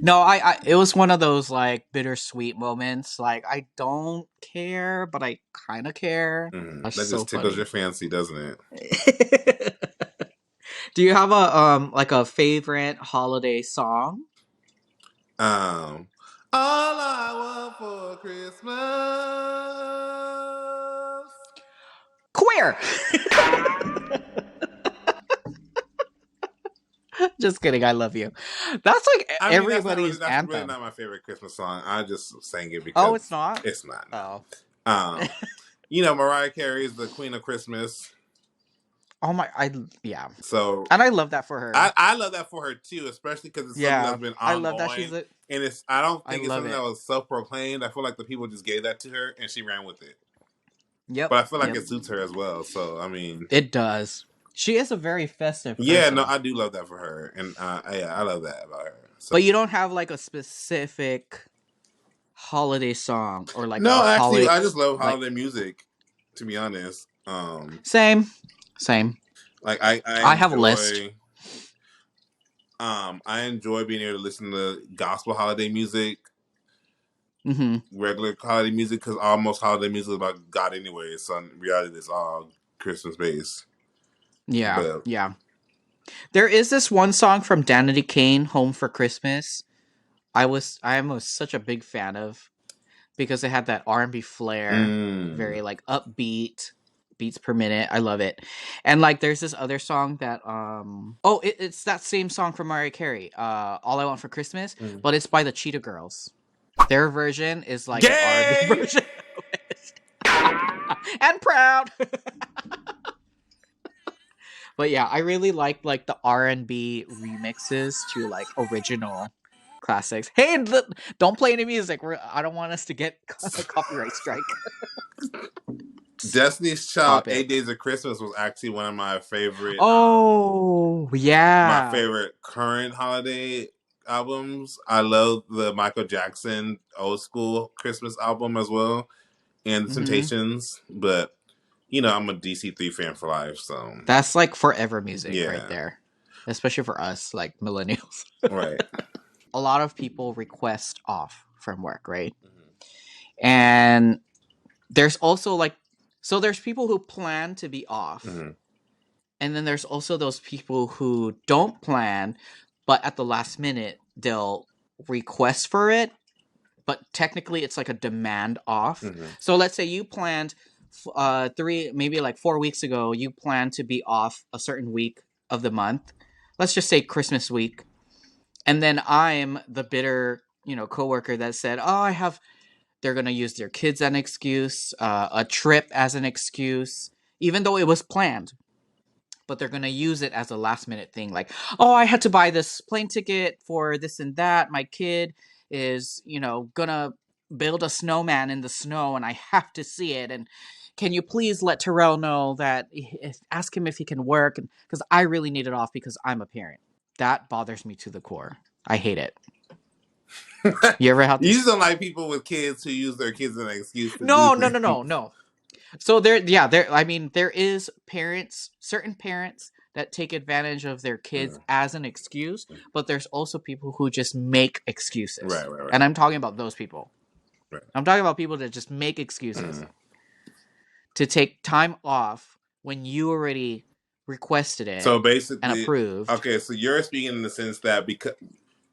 No, I it was one of those like bittersweet moments. Like I don't care, but I kind of care. That's that so just tickles your funny. fancy, doesn't it? Do you have a like a favorite holiday song? Um, all I want for Christmas. Queer. Just kidding. I love you. That's like I mean, everybody's that's really anthem. not my favorite Christmas song. I just sang it Oh, because it's not. it's not. Oh. No. You know, Mariah Carey is the queen of Christmas, Oh my. I yeah. so And I love that for her. I love that for her too, especially because it's something Yeah. that's been I love that she's ongoing, a. and it's I don't I think it's love something that it. was self proclaimed. I feel like the people just gave that to her and she ran with it. Yep. But I feel like Yep. it suits her as well. So I mean, It does. She is a very festive yeah, no, person. I do love that for her, and yeah, I love that about her. So But you don't have like a specific holiday song or like a no, actually, holiday I just love like holiday music. To be honest, same. Same. like I I have a list. enjoy I enjoy being able to listen to gospel holiday music, Mhm. regular holiday music, because almost holiday music is about God anyway. So in reality, it's all Christmas based. Yeah. But Yeah. There is this one song from Danity Kane, "Home for Christmas." I am such a big fan of because it had that R&B flair, mm, very like upbeat beats per minute. I love it. And like there's this other song that it's that same song from Mariah Carey, All I Want for Christmas, mm. but it's by the Cheetah Girls. Their version is like an R&B Gay. version of it. And proud. But yeah, I really like the R&B remixes to like original classics. Hey, don't play any music. I don't want us to get a copyright strike. Destiny's Child, Stop Eight it. Days of Christmas was actually one of Oh, my yeah. favorite current holiday albums. I love the Michael Jackson old school Christmas album as well, and the Hmm. Temptations. But you know, I'm a DC3 fan for life, so That's like forever music right yeah, there. Especially for us, like millennials. right. A lot of people request off from work, right? And there's also like, so there's people who plan to be off. Mm-hmm. And then there's also those people who don't plan, but at the last minute, they'll request for it. But technically, it's like a demand off. Mm-hmm. So let's say you planned maybe like 4 weeks ago, you planned to be off a certain week of the month. Let's just say Christmas week. And then I'm the bitter, coworker that said, "Oh, they're gonna use their kids as an excuse, a trip as an excuse, even though it was planned. But they're gonna use it as a last minute thing, like, oh, I had to buy this plane ticket for this and that. My kid is, gonna build a snowman in the snow, and I have to see it. And can you please let Terrell know that? Ask him if he can work, because I really need it off because I'm a parent." That bothers me to the core. I hate it. You ever have You to? just don't like people with kids who use their kids as an excuse to do No, no, no, things. no, no. So there, yeah, there. I mean, there is certain parents that take advantage of their kids Mm. as an excuse, but there's also people who just make excuses, Right, right, right, and I'm talking about those people. right. I'm talking about people that just make excuses Mm. to take time off when you already requested So it and basically, approved. okay, so you're speaking in the sense that because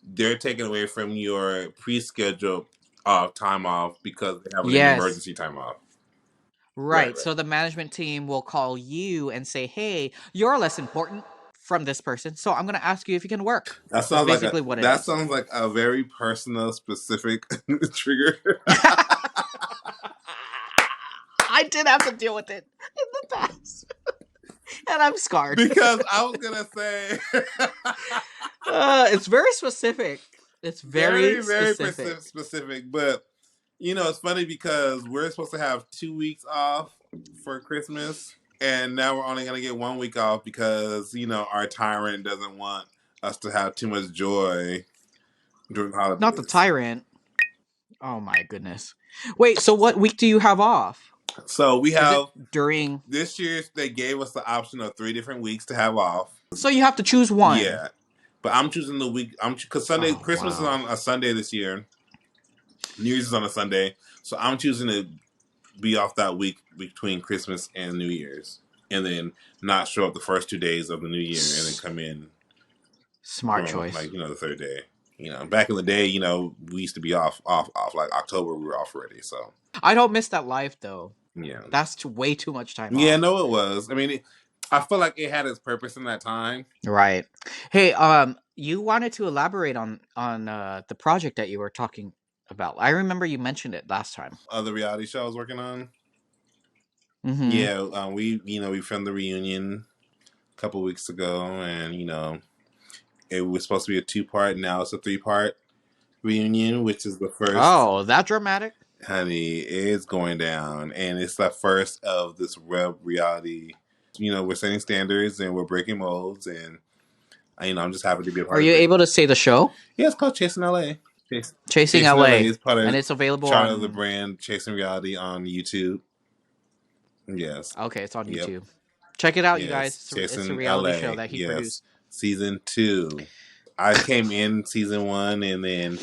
they're taking away from your pre-scheduled time off because they have an Yes, emergency time off. Right. So the management team will call you and say, "Hey, you're less important from this person, so I'm going to ask you if you can work." That That's sounds like basically what it that is. sounds like a very personal, specific trigger. I did have to deal with it in the past, and I'm scarred. Because I was gonna say It's very specific. It's very very, very specific. specific, but it's funny because we're supposed to have 2 weeks off for Christmas, and now we're only gonna get 1 week off because our tyrant doesn't want us to have too much joy during the Not the holidays. tyrant. Oh my goodness. Wait, so what week do you have off? So we Is it have during? this year they gave us the option of 3 different weeks to have off. So you have to choose one. Yeah, but I'm choosing the week. Because Sunday Oh Christmas is wow. on a Sunday this year. New Year's is on a Sunday, so I'm choosing to be off that week between Christmas and New Year's, and then not show up the first 2 days of the new year, and then come in Smart from choice. the third day. Back in the day, we used to be off like October. We were off already, so I don't miss that life though. yeah, That's way too much time yeah. off. No, it was. I mean, I feel like it had its purpose in that time. Right. Hey, you wanted to elaborate on the project that you were talking about. I remember you mentioned it last time. Other reality show I was working on. Mm-hmm. Yeah, we filmed the reunion a couple weeks ago, and it was supposed to be a 2-part. Now it's a 3-part reunion, which is the first. Oh, that dramatic? Honey, it's going down, and it's the first of this web reality. We're setting standards and we're breaking molds, and I'm just happy to be a part Are of you it. able to say the show? Yeah, it's called Chasing LA. Chasing LA, is part and of it's available part on. of the brand Chasing Reality on YouTube. Yes. Okay, it's on Yep. YouTube. Check it out, you guys. Yes. It's a Chasing reality LA. show that he Yes. produced. Season 2. I came in season 1, and then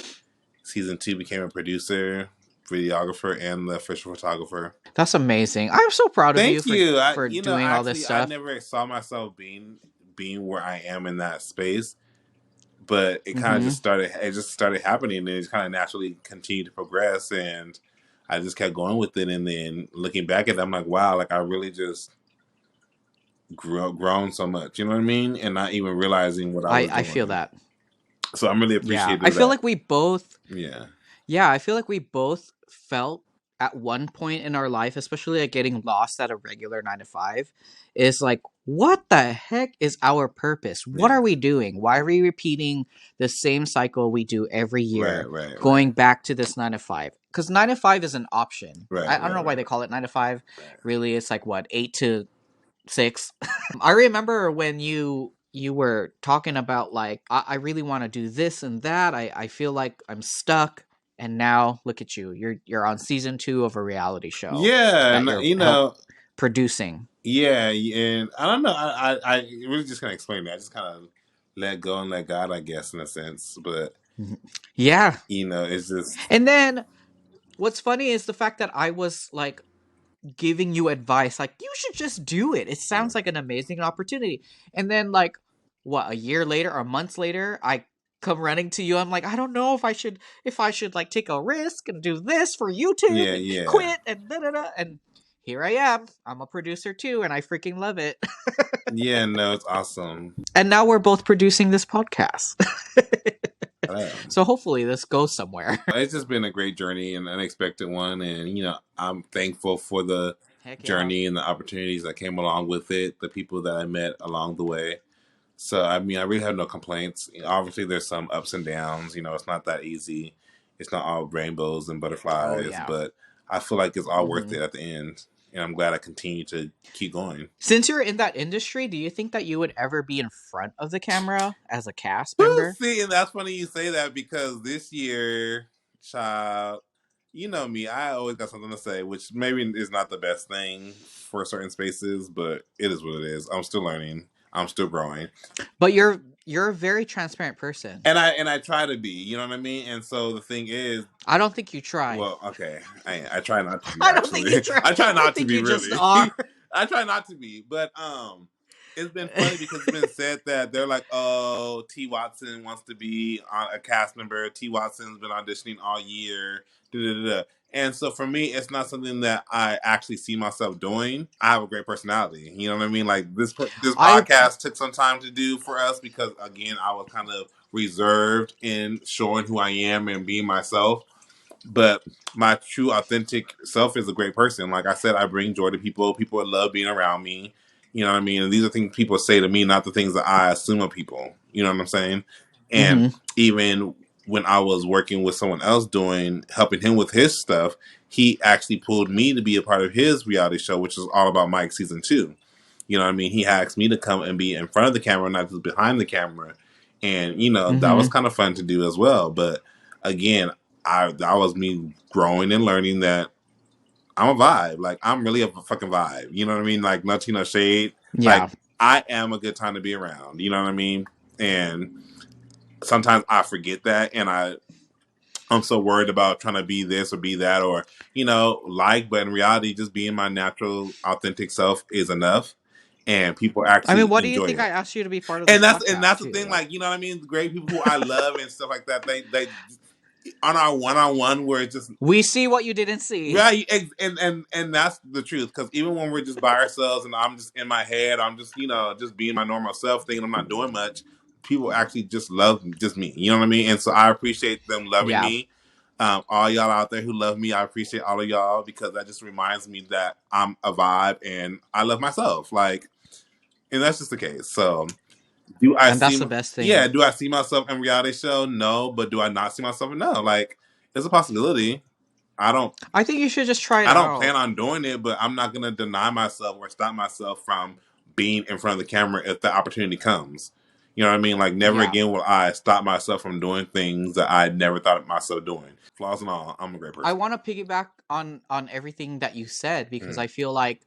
season 2 became a producer, videographer, and the official photographer. That's amazing. I'm so proud of you for doing all this stuff. I never saw myself being where I am in that space, but it kind of just started. It just started happening, and it just kind of naturally continued to progress, and I just kept going with it. And then looking back at it, I'm like, wow, like I really just grown so much. You know what I mean? And not even realizing what I was doing. I feel that. So I'm really appreciative. I feel like we both. Yeah. Yeah, I feel like we both felt at one point in our life, especially like getting lost at a regular 9 to 5, is like, what the heck is our purpose? What are we doing? Why are we repeating the same cycle we do every year, going back to this 9 to 5? Because 9 to 5 is an option. I don't know why they call it 9 to 5. Really, it's like what, 8 to 6. I remember when you were talking about like, I really want to do this and that. I feel like I'm stuck. And now look at you. You're on season 2 of a reality show. Yeah, and producing. Yeah, and I don't know. I really just can't explain that. I just kind of let go and let God, I guess, in a sense. But yeah, it's just. And then what's funny is the fact that I was like giving you advice, like you should just do it. It sounds like an amazing opportunity. And then like what, a year later or months later, I come running to you. I'm like, I don't know if I should like take a risk and do this for YouTube and quit and da-da-da. And here I am. I'm a producer too, and I freaking love it. Yeah, no, it's awesome. And now we're both producing this podcast. So hopefully this goes somewhere. It's just been a great journey, an unexpected one, and I'm thankful for the journey and the opportunities that came along with it, the people that I met along the way. So, I mean, I really have no complaints. Obviously, there's some ups and downs. It's not that easy. It's not all rainbows and butterflies, but I feel like it's all worth it at the end. And I'm glad I continue to keep going. Since you're in that industry, do you think that you would ever be in front of the camera as a cast member? See, and that's funny you say that because this year, child, you know me, I always got something to say, which maybe is not the best thing for certain spaces, but it is what it is. I'm still learning. I'm still growing. But you're a very transparent person. And I try to be, you know what I mean? And so the thing is, I don't think you try. Well, okay. I try not to be. I don't think you try. I try not to be, you really. Just are. I try not to be. But it's been funny because it's been said that they're like, oh, T. Watson wants to be a cast member. T. Watson's been auditioning all year. Da, da, da, da. And so for me, it's not something that I actually see myself doing. I have a great personality. You know what I mean? Like this I podcast took some time to do for us because again, I was kind of reserved in showing who I am and being myself. But my true authentic self is a great person. Like I said, I bring joy to people. People love being around me. You know what I mean? And these are things people say to me, not the things that I assume of people. You know what I'm saying? And hmm even when I was working with someone else doing helping him with his stuff, he actually pulled me to be a part of his reality show, which is all about Mike season 2. You know what I mean? He asked me to come and be in front of the camera, not just behind the camera. And, that was hmm kind of fun to do as well. But again, that was me growing and learning that I'm a vibe. Like I'm really a fucking vibe. You know what I mean? Like not shade. Yeah. Like I am a good time to be around. You know what I mean? And sometimes I forget that, and I'm so worried about trying to be this or be that or but in reality, just being my natural, authentic self is enough, and people I mean, actually what do you enjoy think I it. asked you to be part of And this that's podcast the too? thing, Like, like you know what I mean. Great people who I love and stuff like that. They on our one where it's just we see what you didn't see. right, and that's the truth. Because even when we're just by ourselves and I'm just in my head, I'm just just being my normal self, thinking I'm not doing much. People actually just love just me. You know what I mean? And so I appreciate them loving Yeah. me. All y'all out there who love me, I appreciate all of y'all because that just reminds me that I'm a vibe and I love myself. Like, and that's just the case. So, do I And that's see? the best thing. Yeah, do I see myself in reality show? No, but do I not see myself? No. Like, it's a possibility. I don't I think you should just try it I don't out. plan on doing it, but I'm not gonna deny myself or stop myself from being in front of the camera if the opportunity comes. You know what I mean? Like never Yeah. again will I stop myself from doing things that I never thought of myself doing. Flaws and all, I'm a great I person. want to piggyback on everything that you said because Mm-hmm. I feel like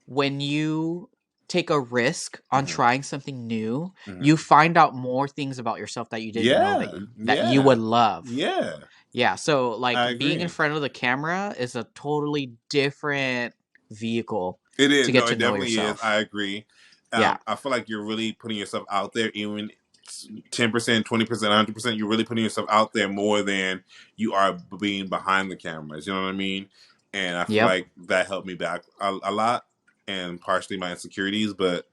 when you take a risk on Mm-hmm. trying something new, Mm-hmm. you find out more things about yourself that you didn't know Yeah, that you would yeah, love. yeah. Yeah, so I like being in agree. front of the camera is a totally different vehicle It is. to get No, to it know definitely is. yourself. I agree. Yeah. I feel like you're really putting yourself out there, even 10%, 20%, 100%. You're really putting yourself out there more than you are being behind the cameras. You know what I mean? And I feel Yep. like that helped me back a lot, and partially my insecurities. But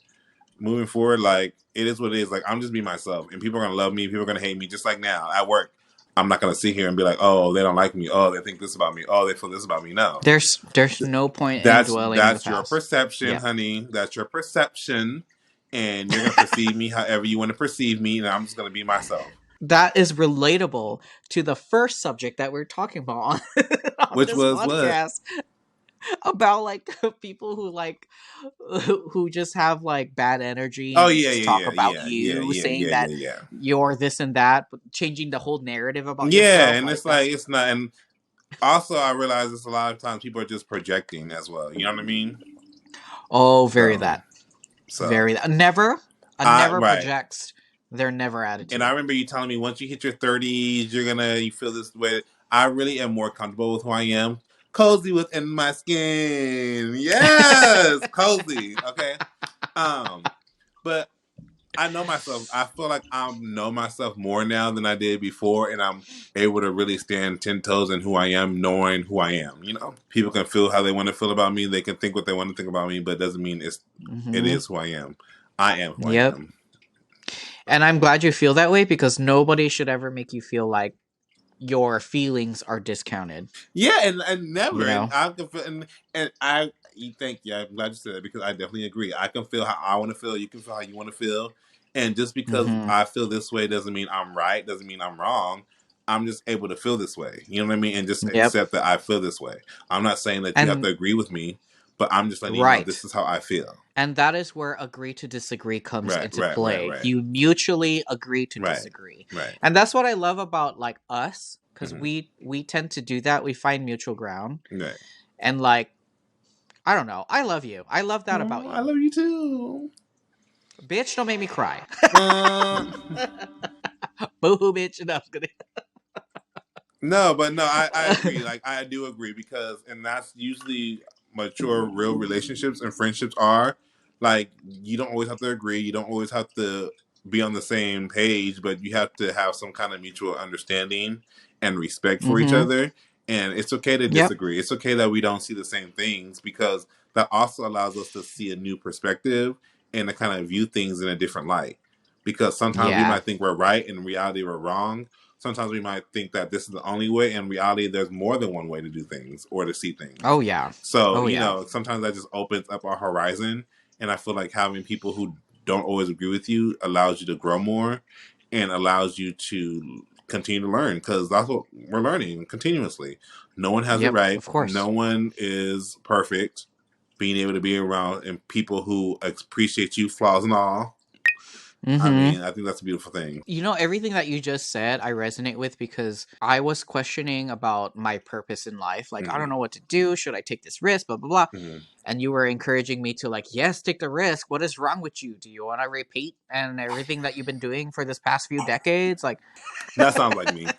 moving forward, like it is what it is. Like I'm just being myself, and people are gonna love me. People are gonna hate me, just like now at work. I'm not gonna sit here and be like, oh, they don't like me. Oh, they think this about me. Oh, they feel this about me. No, There's no point in that's dwelling in the your past. perception, Yeah. honey. That's your perception, and you're gonna perceive me however you want to perceive me, and I'm just gonna be myself. That is relatable to the first subject that we're talking about on, on Which this was what? podcast about like people who like who just have like bad energy Oh and yeah, just talk yeah, about yeah, yeah, you yeah, saying yeah, yeah, that yeah, you're this and that, but changing the whole narrative about yeah. Yeah, yourself. and Like it's like that's it's not. And also, I realize it's a lot of times people are just projecting as well. You know what I mean? oh, very So, that. so Very that. Never a I never right. projects their never And I attitude. remember you telling me once you hit your 30s, you feel this way. I really am more comfortable with who I am. Cozy within my skin. Yes, cozy. Okay. But I know myself. I feel like I know myself more now than I did before, and I'm able to really stand 10 toes in who I am, knowing who I am. People can feel how they want to feel about me. They can think what they want to think about me, but it doesn't mean it hmm is who I am. I am who I Yep. am. And I'm glad you feel that way because nobody should ever make you feel like your feelings are discounted. Yeah, and You never, and know. I can feel, and I thank you. I'm glad you said that because I definitely agree. I can feel how I want to feel. You can feel how you want to feel, and just because hmm I feel this way doesn't mean I'm right. Doesn't mean I'm wrong. I'm just able to feel this way. You know what I mean? And just Yep. accept that I feel this way. I'm not saying that you have to And agree with me, but I'm just letting you know this right. is how I feel. And that is where agree to disagree comes Right, into right, right, play. right, You mutually agree to right, disagree. right. And that's what I love about like us cuz Mm-hmm. we tend to do that. We find mutual ground. Right. And like I don't know. I love you. I love that about Oh, I you. love you too. Bitch, don't make me cry. Uh, Boo-hoo, bitch. No, I'm just kidding. No, but no, I agree. Like I do agree because and that's usually mature real relationships and friendships are like you don't always have to agree, you don't always have to be on the same page, but you have to have some kind of mutual understanding and respect for each Mm-hmm. other. And it's okay to Yep. disagree. It's okay that we don't see the same things, because that also allows us to see a new perspective and to kind of view things in a different light. Because sometimes we Yeah. might think we're right, and in reality we're wrong. Sometimes we might think that this is the only way, and in reality there's more than one way to do things or to see things. Oh yeah. So, Oh yeah. sometimes that just opens up our horizon. And I feel like having people who don't always agree with you allows you to grow more and allows you to continue to learn, because that's what we're learning continuously. No one has it Yep. right. Of course. No one is perfect. Being able to be around and people who appreciate you, flaws and all. I Mm-hmm. mean, I think that's a beautiful thing. You know, everything that you just said, I resonate with because I was questioning about my purpose in life. Like, I don't Mm-hmm. know what to do. Should I take this risk? Blah, blah, blah. Mm-hmm. And you were encouraging me to, like, yes, take the risk. What is wrong with you? Do you want to repeat and everything that you've been doing for this past few decades? Like, That sounds like me.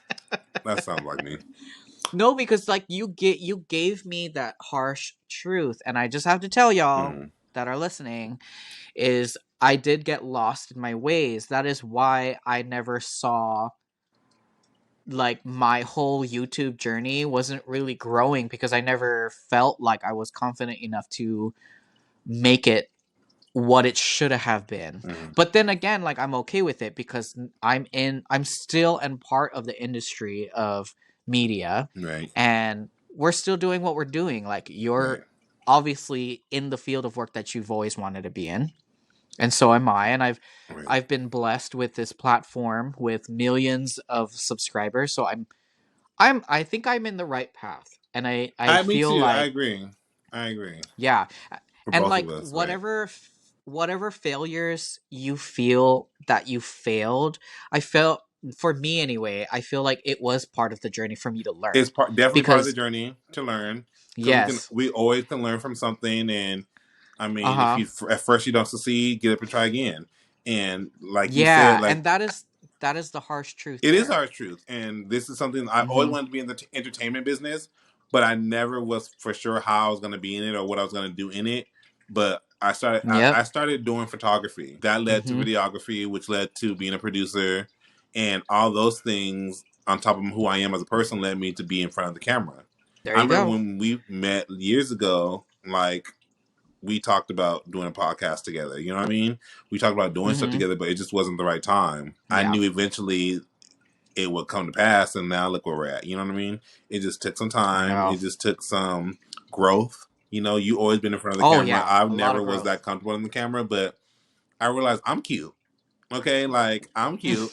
That sounds like me. no, because like you gave me that harsh truth, and I just have to tell y'all Mm-hmm. that are listening is I did get lost in my ways. That is why I never saw like my whole YouTube journey wasn't really growing because I never felt like I was confident enough to make it what it should have been. Mm-hmm. But then again, like I'm okay with it because I'm still in part of the industry of media Right. and we're still doing what we're doing. Like Right. you're obviously in the field of work that you've always wanted to be in. And so am I. And Right. I've been blessed with this platform with millions of subscribers. So I think I'm in the right path. And I Me feel too. I like agree. I agree. yeah. For And both of like us, right? whatever failures you feel that you failed, I felt for me anyway, I feel like it was part of the journey for me to learn. Definitely part of the Because journey to learn, because yes. we always can learn from something. And I mean, if Uh-huh. you at first you don't succeed, get up and try again. And like you said, Yeah, like, and that is the harsh truth it is there. our truth. And this is something I always Mhm. wanted to be in the entertainment business, but I never was for sure how I was going to be in it or what I was going to do in it. But I Yep. started doing photography. That led to Mhm. videography, which led to being a producer, and all those things on top of who I am as a person led me to be in front of the camera. There I you remember go. when we met years ago, like, we talked about doing a podcast together. You know what I mean? We talked about doing stuff Mhm. together, but it just wasn't the right time. I Yeah. knew eventually it would come to pass, and now look where we're at. You know what I mean? It just took some I time. know. It just took some growth. You always been in front of the Oh camera. yeah, I a lot never of was that growth. comfortable in the camera, but I realized I'm cute. Okay, like, I'm cute.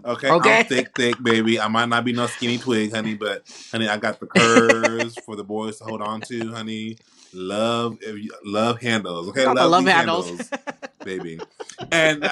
Okay, I'm Okay. thick, thick, baby. I might not be no skinny twig, honey, but honey, I got the curves for the boys to hold on to, honey. Love handles. You Okay, got the love love these handles. handles, baby. And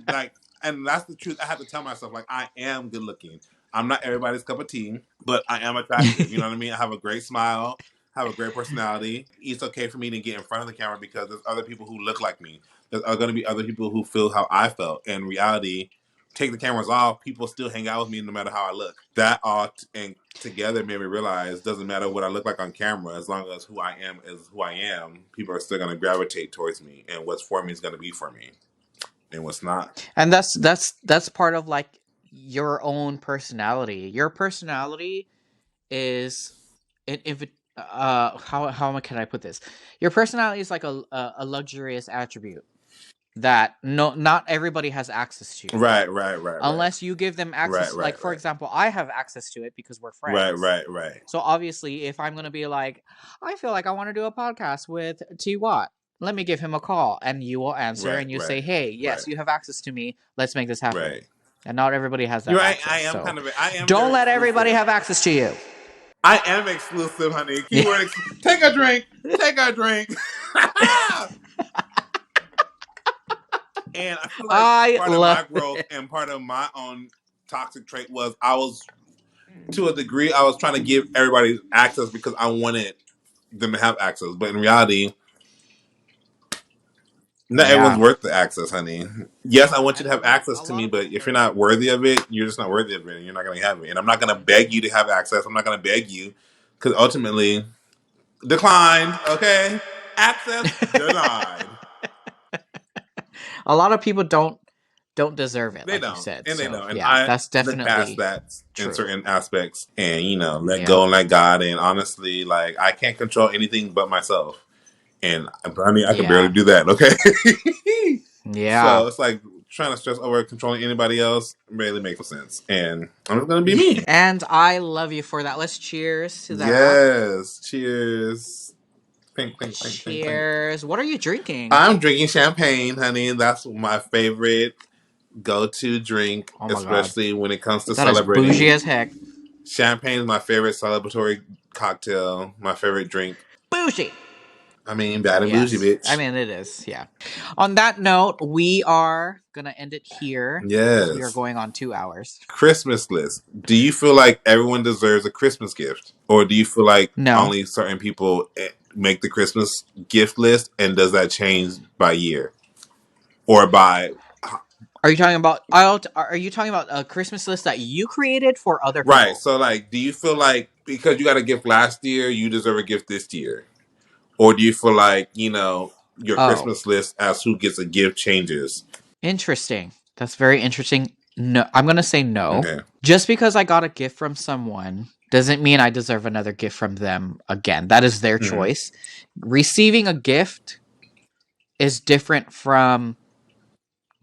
like, and that's the truth. I have to tell myself, like, I am good looking. I'm not everybody's cup of tea, but I am attractive. You know what I mean? I have a great smile, have a great personality. It's okay for me to get in front of the camera because there's other people who look like me. There's going to be other people who feel how I felt. In reality, take the cameras off, people still hang out with me no matter how I look. That all and together made me realize doesn't matter what I look like on camera, as long as who I am is who I am, people are still going to gravitate towards me, and what's for me is going to be for me, and what's not. And that's part of like your own personality. Your personality is if it how can I put this? Your personality is like a luxurious attribute that not everybody has access to. Right, right, right, right, Unless you give them right, access, like right, for right, example, I have access to it because we're right, friends. right, right, So obviously if I'm going to be like I feel like I want to do a podcast with T-WAT, let me give him a call, and you will answer right, and you say, right, hey, yes, right, you have access to me, let's make this happen. right. And not everybody has You're that right. access, so I am don't very let everybody exclusive. have access to you. I am exclusive, honey. Yeah. Take a drink. Take a drink. And I feel like I part of my love growth it. and part of my own toxic trait was I was, to a degree, I was trying to give everybody access because I wanted them to have access. But in reality, not everyone's Yeah. worth the access, honey. Yes, I want you And to have access a to lot me, of but people if you're forget not worthy of it, you're just not worthy of it, and you're not going to have it. And I'm not going to beg you to have access. I'm not going to beg you, because ultimately, declined. Okay, access denied. a lot of people don't don't deserve it, They like you don't, said. and they So don't. And yeah, I that's look past definitely that in true. certain aspects, and let Yep. go and let God. And honestly, like I can't control anything but myself, and honey, I can barely Yeah. do that. Okay, Yeah. so it's like trying to stress over controlling anybody else really makes no sense. And I'm just gonna be me. And I love you for that. Let's cheers to that. Yes. Cheers. Pink, pink, pink, pink, pink. Cheers. What are you drinking? I'm drinking champagne, honey. That's my favorite go-to drink, Oh my god. especially when it comes to That is bougie celebrating. as heck. Champagne is my favorite celebratory cocktail, my favorite drink. Bougie. I mean, bad and bougie, Yes. I bitch. mean, it is. Yeah. On that note, we are going to end it here because we are Yes. going on 2 hours. Christmas list. Do you feel like everyone deserves a Christmas gift? Or do you feel like No. only certain people make the Christmas gift list, and does that change by year? Or by. Are you talking about a Christmas list that you created for other Right. people? So, like, do you feel like because you got a gift last year, you deserve a gift this year? Or do you feel like, your Oh, Christmas list as who gets a gift changes? interesting. That's very interesting. No, I'm going to say no. Okay. Just because I got a gift from someone doesn't mean I deserve another gift from them again. That is their Hmm. choice. Receiving a gift is different from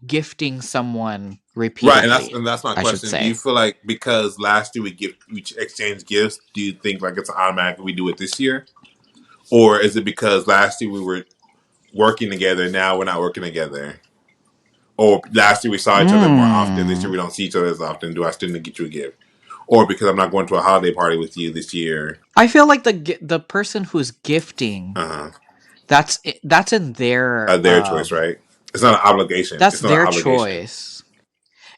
gifting someone Right, and repeatedly, that's my I should question. Do you say. feel like because last year we exchanged gifts, do you think like it's automatic we do it this year, or is it because last year we were working together, now we're not working together, or last year we saw each other more often, this year Mm. we don't see each other as often? Do I still need to get you a gift, or because I'm not going to a holiday party with you this year? I feel like the person who's gifting, Uh huh. that's in their Their choice, right? It's not an obligation. that's It's not an their obligation. choice.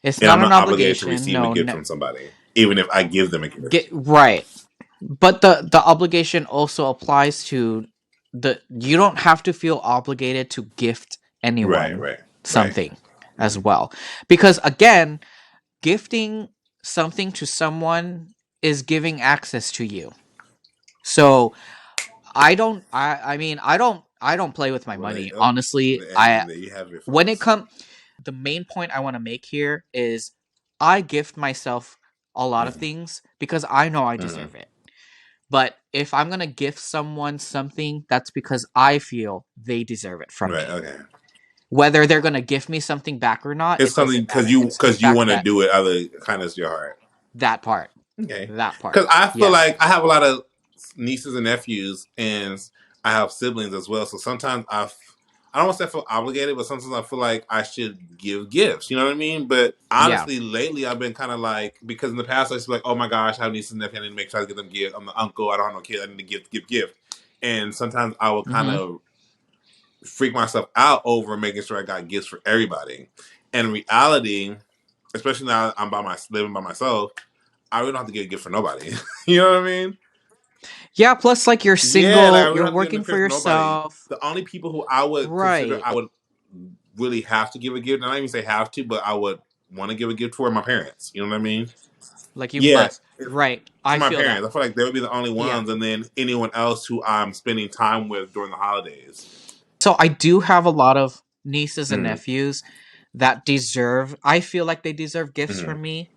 It's And not I'm an not obligated to obligation. receive a No, gift no, from somebody, even if I give them a gift. get right. But the obligation also applies to the you don't have to feel obligated to gift Right, anyone right, right. something as well. Because again, gifting something to someone is giving access to you. So I mean I don't play with my Well, money. Honestly, I and there you have your when it folks. come the main point I want to make here is I gift myself a lot of Mm-hmm. things because I know I Mm-hmm. deserve it. But if I'm going to gift someone something, that's because I feel they deserve it from Right. me. Okay. Whether they're going to gift me something back or not, It's it something doesn't because matter. It's the you fact want to that do it out of the kindness of your heart. that part, Okay. that part. Because I feel Yeah. like I have a lot of nieces and nephews, and I have siblings as well. So sometimes I don't want to say I feel obligated, but sometimes I feel like I should give gifts. You know what I mean? But Yeah. honestly, lately I've been kind of like, because in the past I used to be like, oh my gosh, I have nieces and nephews, I need to make sure I get them gifts. I'm the uncle, I don't have no kids, I need to gift. And sometimes I will kind Mhm. of freak myself out over making sure I got gifts for everybody. And in reality, especially now I'm living by myself, I really don't have to get a gift for nobody. You know what I mean? Yeah, plus like you're Yeah, like I single, really you're don't have to get a working for gift for nobody. yourself. The only people who I would consider Right. I would really have to give a gift, and I don't even say have to, but I would want to give a gift for my parents. You know what I mean? Like you Yeah, must. Right. for I my feel that. parents. I feel like they would be the only Yeah. ones, and then anyone else who I'm spending time with during the holidays. So I do have a lot of nieces and Mm-hmm. nephews that deserve I feel like they deserve gifts Mm-hmm. from me.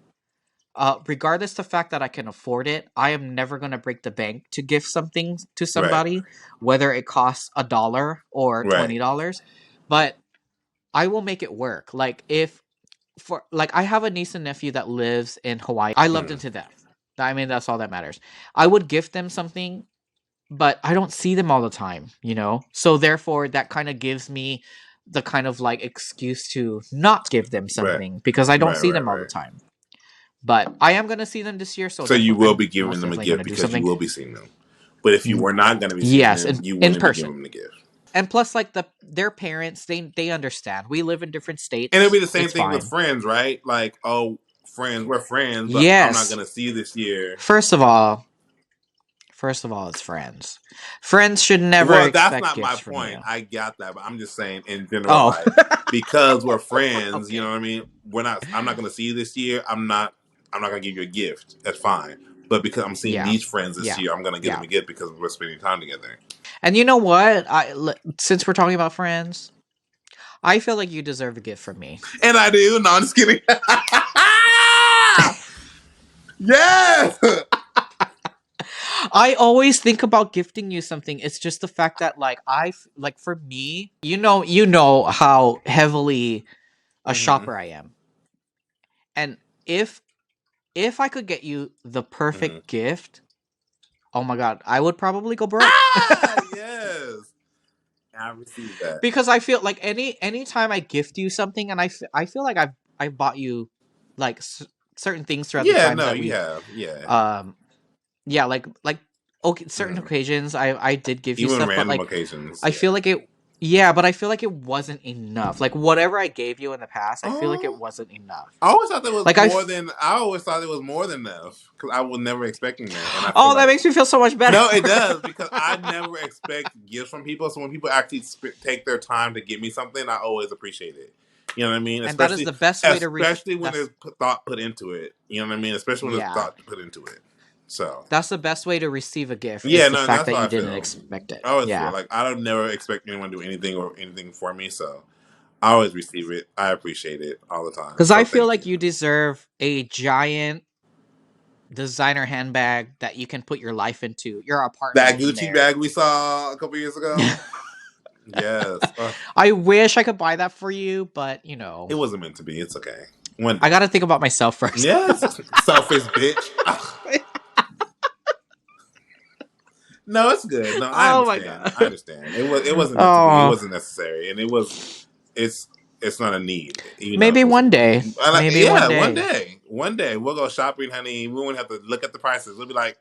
Regardless the fact that I can afford it, I am never gonna break the bank to gift something to Right, somebody, whether it costs $1 or right. $20. But I will make it work. Like if for like I have a niece and nephew that lives in Hawaii. I love them Mm-hmm. to death. I mean that's all that matters. I would gift them something, but I don't see them all the time, you know? So therefore that kind of gives me the kind of like excuse to not give them Right, something because I don't right, see right, them all the right. time. But I am gonna see them this year, so So you definitely will be I'm giving most them a definitely gift gonna do because you something. will be seeing them. But if you were not going to be seeing Yes, them, you in wouldn't be giving person. them the gift. And plus like their parents, they understand. We live in different And it'll be states. the same It's thing with fine. friends, right? Like, oh, friends, we're friends, but I'm not Yes. going to see you this year. First of all, it's friends. Friends should never Well, that's expect not my gifts from point. you. I got that, but I'm just saying in general, Oh. like because we're friends, you know Okay. what I mean. We're not. I'm not going to see you this year. I'm not. I'm not going to give you a gift. That's fine. But because I'm seeing Yeah. these friends this Yeah. year, I'm going to give them Yeah. a gift because we're spending time together. And you know what? Since we're talking about friends, I feel like you deserve a gift from me. And I do. No, I'm just kidding. Yes. I always think about gifting you something. It's just the fact that like like for me, you know how heavily a Mm-hmm. shopper I am. And if I could get you the Mm-hmm. perfect gift, oh my god, I would probably go broke. Ah, yes. I received that. Because I feel like anytime I gift you something, and I feel like I've bought you like certain things throughout the Yeah, times no, that you we've have. Yeah. yeah, like okay, certain Mm-hmm. occasions I did give you Even stuff, but random like occasions. I Yeah. feel like it yeah, but I feel like it wasn't enough. Like whatever I gave you in the past, I feel like it Oh. wasn't enough. I always thought there was Like more than. I always thought it was more than enough because I was never expecting that, and I feel oh, that like makes me feel so much better. no, it does because I never expect gifts from people. So when people actually take their time to give me something, I always appreciate it. You know what I mean? And that is Especially, the best way to especially when there's that's thought put into it. You know what I mean? Especially when there's yeah. thought put into it. So That's the best way to receive a gift yeah, is the no, fact that's that how you I didn't feel. expect it. I always feel Yeah. like I don't never expect anyone to do anything or anything for me. So I always receive it. I appreciate it all the time. Cuz So I feel thank like you. you deserve a giant designer handbag that you can put your life into. Your That apartment in Gucci there. bag we saw a couple years ago. Yes. I wish I could buy that for you, but It wasn't meant to be. It's okay. One I day. got to think about myself first. Yes. Selfish bitch. No, it's good. No, I Oh my understand. I god. understand. It wasn't meant to be. It Oh, wasn't necessary. And it's it's not a need. You know. maybe one day. Maybe one Yeah, one day. day. One day. We'll go shopping, honey. We won't have to look at the prices. We'll be like,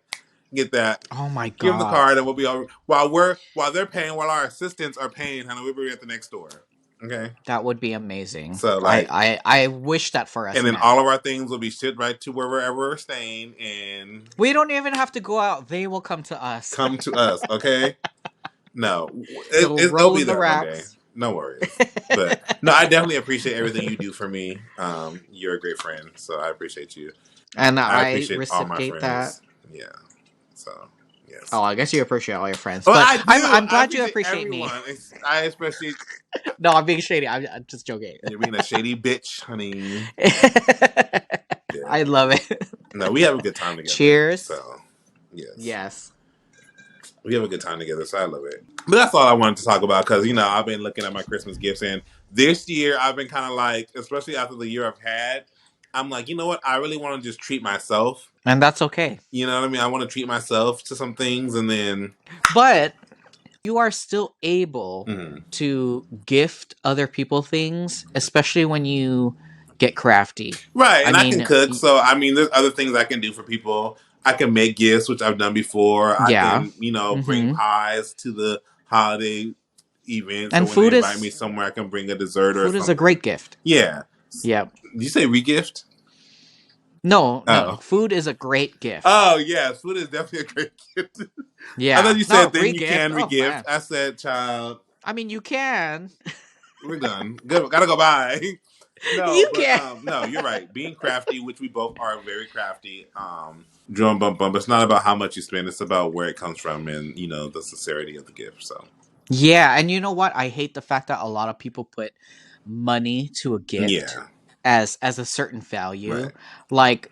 get that. Oh my Give them the god. card and we'll be all while they're paying, while our assistants are paying, honey, we'll be at the next store. Okay. That would be amazing. So like I wish that for and us then all now. of our things will be shipped right to wherever we're staying and We don't even have to go out. They will come to us. come to us, okay? No, It'll it'll roll be in the there one day. racks. No worries. But no, I definitely appreciate everything you do for me. You're a great friend, so I appreciate you. And I I appreciate all my reciprocate that. friends. Yeah. So yes. Oh, I guess you appreciate all your friends, Well, but I do. I'm I glad you appreciate appreciate me. everyone. I especially No, I'm being shady. I'm just joking. you're being a shady bitch, honey. Yeah. I love it. No, we have a good time together. Cheers. So yes. Yes. We have a good time together, so I love it. But that's all I wanted to talk about because I've been looking at my Christmas gifts, and this year I've been kind of like, especially after the year I've had, I'm like, you know what? I really want to just treat myself. And that's okay. You know what I mean? I want to treat myself to some things, and then But you are still able mhm. to gift other people things, especially when you get crafty. Right, I and I can mean, cook, so I mean, there's other things I can do for people. I can make gifts, which I've done before. I yeah. can, bring Mm-hmm. pies to the holiday event. So And when they invite me somewhere, I can bring a dessert or food is a something. great gift. Yeah. Yep. Did you say regift? No, no. Oh. Food is a great gift. Oh yes, food is definitely a great gift. I thought Yeah. you No, said then you re-gift. can Oh regift. man. I said, child, I mean, you can. we're done. Good, gotta go by. No, You but can. no, you're right. Being crafty, which we both are very crafty. Drum bum bum. It's not about how much you spend. It's about where it comes from and the sincerity of the gift. So Yeah, and you know what? I hate the fact that a lot of people put money to a gift yeah, as a certain value. right. Like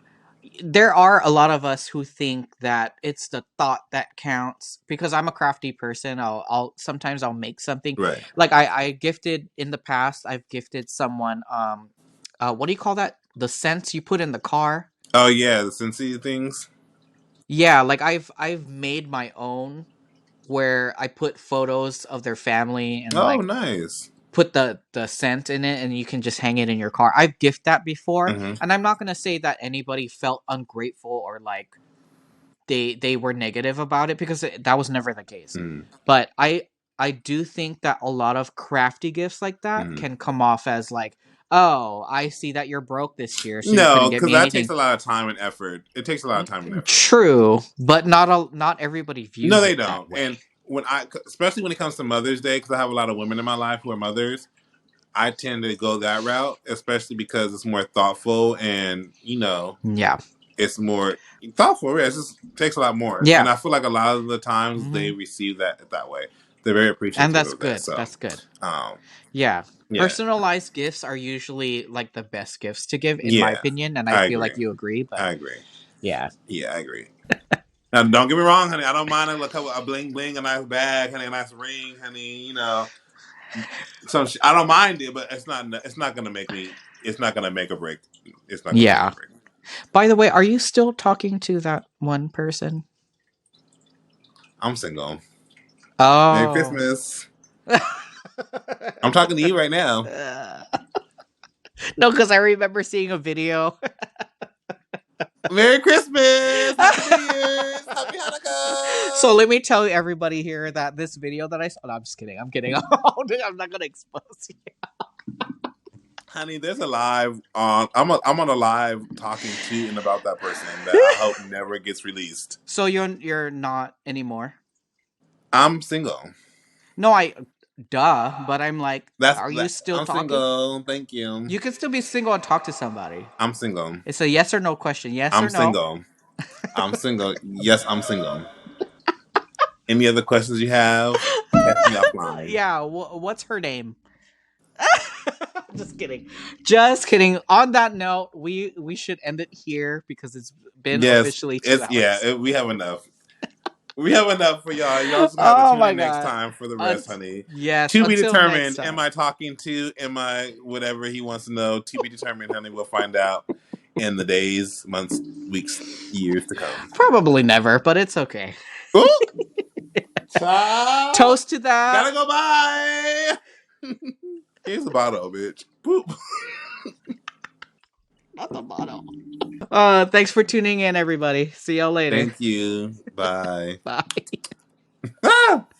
there are a lot of us who think that it's the thought that counts because I'm a crafty person. I'll sometimes I'll make something. Right. Like I gifted in the past, I've gifted someone what do you call that? The scents you put in the car? Oh yeah, the Cincy things. Yeah, like I've made my own where I put photos of their family and Oh, like nice. put the scent in it and you can just hang it in your car. I've gifted that before, Mm-hmm. and I'm not gonna say that anybody felt ungrateful or like they were negative about it because that was never the case. Mm-hmm. But I do think that a lot of crafty gifts like that Mm-hmm. can come off as like, oh, I see that you're broke this year, so you couldn't No, get because me that takes anything. a lot of time and effort. It takes a lot of time and effort. True, but not everybody No, views they it that don't. way. And especially when it comes to Mother's Day, because I have a lot of women in my life who are mothers, I tend to go that route, especially because it's more thoughtful and Yeah. it's more thoughtful. Yeah, it just takes a lot more, and Yeah. I feel like a lot of the times they Hmm. receive that way. They're very And appreciative that's of that. good. So, That's good. um, Yeah. yeah, Personalized gifts are usually like the best gifts to give, in my yeah, opinion, and I I feel like agree. you agree. But I agree. yeah, Yeah, I agree. Now, don't get me wrong, honey. I don't mind a bling bling, a nice bag, honey, a nice ring, honey. You know, I don't mind it, but it's not. It's not gonna make me. It's not gonna make or break. It's not gonna make or yeah. break. By the way, are you still talking to that one person? I'm single. Merry Oh. Christmas. I'm talking to you right now. No, because I remember seeing a video. Merry Christmas. Happy New Year's. Happy So Hanukkah. let me tell everybody here that this video that I saw. No, I'm just kidding. I'm kidding. I'm not gonna expose you. Honey, there's a live on. I'm on a live talking to and about that person that I hope never gets released. So you're not anymore. I'm single. No, duh. But I'm like, are you still I'm talking? single. Thank you. You can still be single and talk to somebody. I'm single. It's a yes or no question. Yes I'm or no. single. I'm single. Yes, I'm single. Any other questions you have? Catch me offline. Yeah. What's her name? Just kidding. Just kidding. On that note, we should end it here because it's been Yes, officially 2 hours. we have enough. We have enough for y'all. Y'all just gonna have to Oh tune my in next god. time for the rest, honey. Yes. To be Until next determined. Am time. I talking to? Am I whatever he wants to know? To be determined, honey. We'll find out in the days, months, weeks, years to come. Probably never, but it's okay. Ooh, child. Toast to that. Gotta go bye. Here's the bottle, bitch. Boop. Not the bottle. Thanks for tuning in, everybody. See y'all later. Thank you. Bye. Bye. Ah!